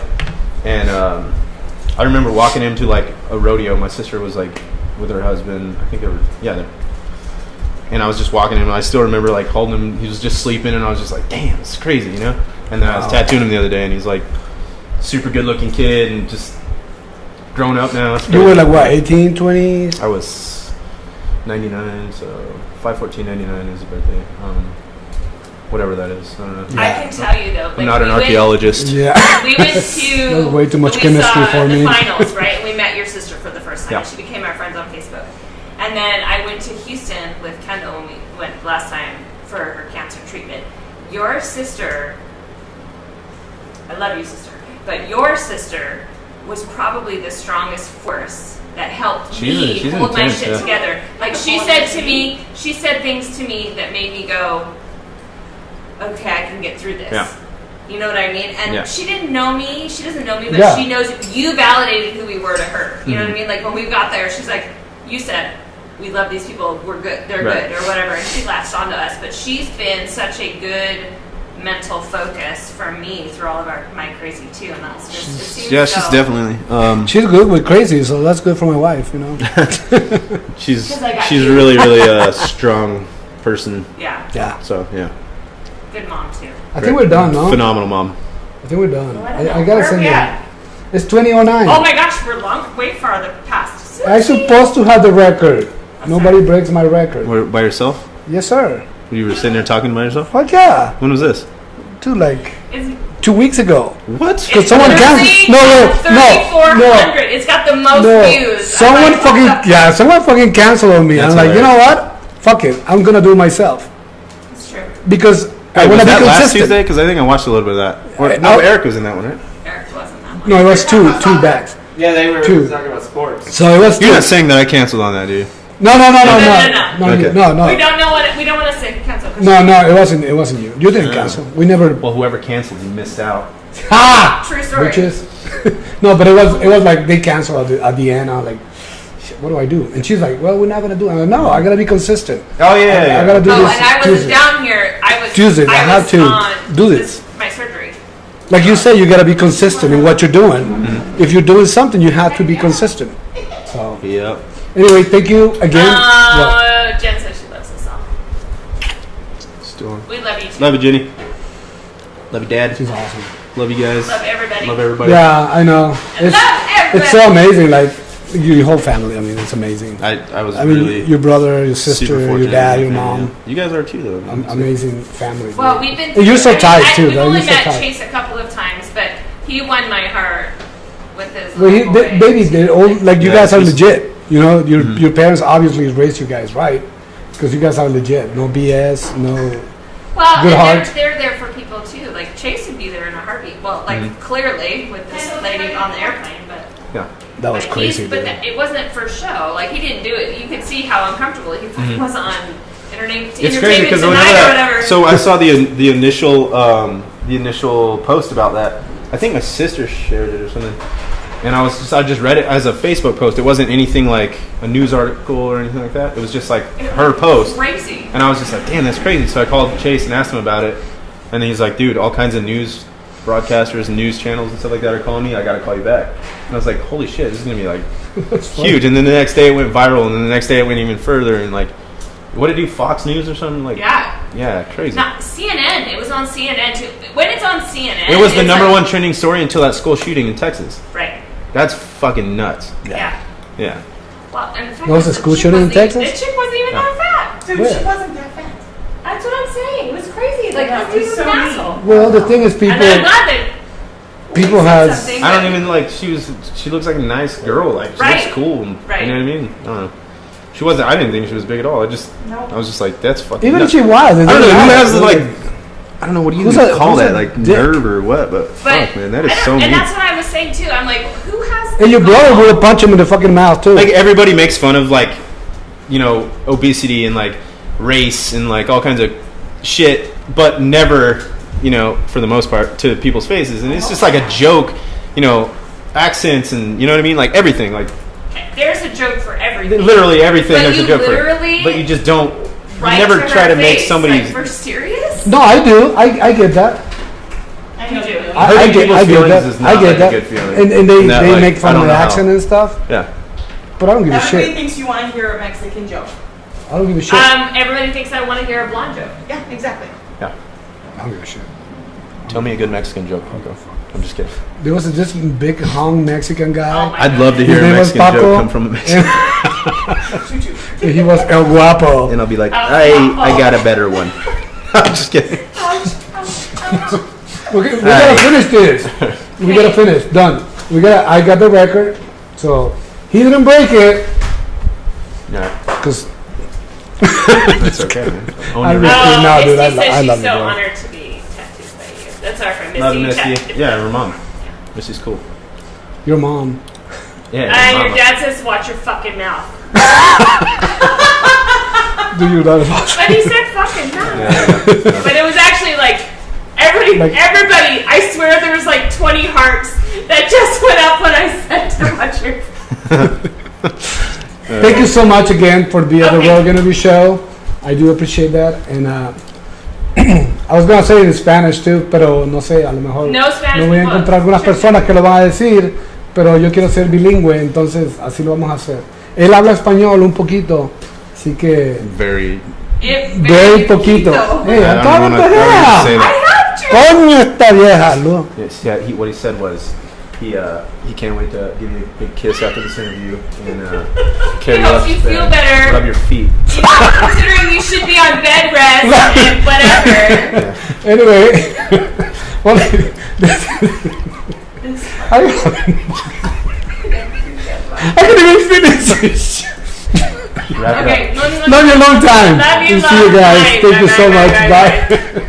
and I remember walking him to like a rodeo. My sister was like with her husband. I think they were and I was just walking him. And I still remember like holding him. He was just sleeping, and I was just like, "Damn, it's crazy," you know. And then I was tattooing him the other day, and he's like super good looking kid, and just grown up now. It's You were crazy. like what, 18, 20? I was 99, so 5/14/99 is his birthday. Whatever that is, I don't know. I can tell you though. I'm not an archaeologist. Yeah. We went to. That was way too much we chemistry saw for me. the finals, right? And we met your sister for the first time. Yeah. And she became our friends on Facebook. And then I went to Houston with Kendall when we went last time for her cancer treatment. Your sister, I love you, sister, but your sister was probably the strongest force that helped me she's hold my intense, shit yeah. together. Like she said things to me that made me go, okay, I can get through this. Yeah. You know what I mean? And Yeah. she didn't know me. She doesn't know me, but Yeah. she knows you validated who we were to her. You know what I mean? Like when we got there, she's like, you said, we love these people. We're good. They're Right. good or whatever. And she latched onto us. But she's been such a good mental focus for me through all of my crazy too. And that's just, it seems Yeah, she's so- definitely. She's good with crazy, so that's good for my wife, you know. She's 'Cause I got she's you. really a strong person. Yeah. Yeah. So yeah, Good mom too. I think we're done, no? phenomenal mom. I think we're done. Well, I don't I know. gotta Where are send we you. at? It's 20:09. Oh my gosh, we're way farther past. I'm supposed to have the record. Nobody breaks my record. Were by yourself? Yes, sir. You were sitting there talking by yourself. Fuck yeah. When was this? Dude, like It's 2 weeks ago. What? Because someone canceled. No. 3,400. It's got the most views. Someone I'm like, what the- someone fucking canceled on me. That's I'm like, you know hilarious. what? Fuck it. I'm gonna do it myself. It's true. Because I Wait, want was to be that last consistent. Tuesday? Because I think I watched a little bit of that. Or, I- no, Eric was in that one, right? Eric wasn't that one. No, it was two bags. Yeah, they were Two. talking about sports. So it was two. You're not saying that I canceled on that, dude. No. No. Okay. No. We don't know what we don't want to say cancel. No, it wasn't you. You didn't cancel. We never. Well, whoever canceled, you missed out. Ha! True story. Bitches. No, but it was like they canceled at the end. I'm like, shit, what do I do? And she's like, well, we're not gonna do it. I'm like, no, I gotta be consistent. Oh yeah, I gotta do Oh, this. and I was Tuesday. down here. I was Tuesday, I have was to on do this. My surgery. Like you say, you gotta be consistent in what you're doing. If you're doing something, you have to be consistent. So Yep. anyway, thank you again. What? Jen says she loves us all. Still. We love you too. Love you, Jenny. Love you, Dad. She's awesome. Love you guys. Love everybody. Love everybody. Yeah, I know. It's Love everybody. it's so amazing. Like your whole family. I mean, it's amazing. I was I mean, really your brother, your super sister, your fortunate dad, with your my mom. family, yeah. You guys are too, though. Amazing family. Well, we've been. And you're so tight too, We've though. only You're so met tight. Chase a couple of times, but he won my heart with his. Well, little boy. baby, they're all like you Yeah, guys are he's- legit. You know, your parents obviously raised you guys right, because you guys are legit. No BS, no. Well, Good and heart. they're there for people too. Like Chase would be there in a heartbeat. Well, like clearly with this lady on the airplane, but. Yeah. That was Like, crazy. but dude. it wasn't for show. Like he didn't do it. You could see how uncomfortable he was on It's crazy Entertainment because Tonight or whatever. so I saw the initial post about that. I think my sister shared it or something, and I just read it as a Facebook post. It wasn't anything like a news article or anything like that. It was just like her post, Crazy. and I was just like, damn, that's crazy. So I called Chase and asked him about it, and then he's like, dude, all kinds of news broadcasters and news channels and stuff like that are calling me. I got to call you back. And I was like, holy shit, this is gonna be like huge. And then the next day it went viral, and then the next day it went even further. And like, what did it do? Fox News or something? Like, Yeah. crazy. Not CNN. It was on CNN too. When it's on CNN, It was the it's number like- one trending story until that school shooting in Texas. Right. That's fucking nuts. Yeah. Yeah. Well, and the fact There was is a school the chick shooting in wasn't even- Texas? The chick wasn't even that fat. Dude, Where? she wasn't that fat. That's what I'm saying. It was crazy. Like Yeah, this dude it was was so an mean. asshole. Well, the thing is, And I'm glad that people said has. something, I don't but- even like. She looks like a nice girl. Like she Right. looks cool. And, Right. You know what I mean? I don't know. She wasn't. I didn't think she was big at all. I was just like, that's fucking. Even if nuts. she was, I don't know. Who has the like? like? I don't know. What do you Who's even a- call who's that? a Like dick? nerve or what? But But fuck, man, that is I don't- so mean. And that's what I was saying too. I'm like, who has? And your brother would have punched him in the fucking mouth too. Like everybody makes fun of like, you know, obesity and like race and like all kinds of shit, but never, you know, for the most part, to people's faces. And it's just like a joke, you know, accents and you know what I mean, like everything, like There's a joke for everything. literally everything. But There's you a joke literally- for, but you just don't right never to try her to make face, somebody's- like, we're serious? No, I do. I get that. I know You do. you. I Hurting get people's that. feelings is not I get like a that. good feeling. And they, And that, they like, make I fun of don't my know how. accent and stuff, Yeah. but I don't give a Everybody shit. thinks you want to hear a Mexican joke. I don't give a shit. Everybody thinks I want to hear a blonde joke. Yeah, exactly. Yeah. I don't give a shit. Tell me a good Mexican joke, Paco. I'm just kidding. There was this big hung Mexican guy. Oh my I'd love to hear His a name was Mexican Paco. joke come from a Mexican. He was El Guapo. And I'll be like, Oh, I got a better one. I'm just kidding. Okay, we gotta finish this. We gotta finish. Done. I got the record. So he didn't break it Yeah, because that's okay, man. Own I your really- risk. No, dude, Misty I says love she's you, so bro. honored to be tattooed by you. That's our friend Love Misty. Misty. Yeah, her mom. Missy's cool. your mom. Yeah, And her your mama. dad says, watch your fucking mouth. Do you know? But he said fucking mouth. Yeah. But it was actually like, everybody, I swear there was like 20 hearts that just went up when I said to watch your Thank you so much again for the other Okay. Rogan Review show. I do appreciate that. And I was gonna say it in Spanish too, pero no sé, a lo mejor No Spanish me voy a people. encontrar algunas personas que lo van a decir, pero yo quiero ser bilingüe, entonces así lo vamos a hacer. Él habla español un poquito, así que Very. very poquito. Hey, I I'm don't talking wanna- to I wouldn't say her. that. Coño esta vieja, look. Yes, yeah, what he said was he can't wait to give you a big kiss after this interview and carry He you hopes up you feel and better. rub your feet. Considering you should be on bed rest and whatever. Anyway, well, I can even finish this. Wrap it up. Okay, Love you a long time. Love you See you long guys. time. Thank you Bye, so bye, much. bye, bye, Bye.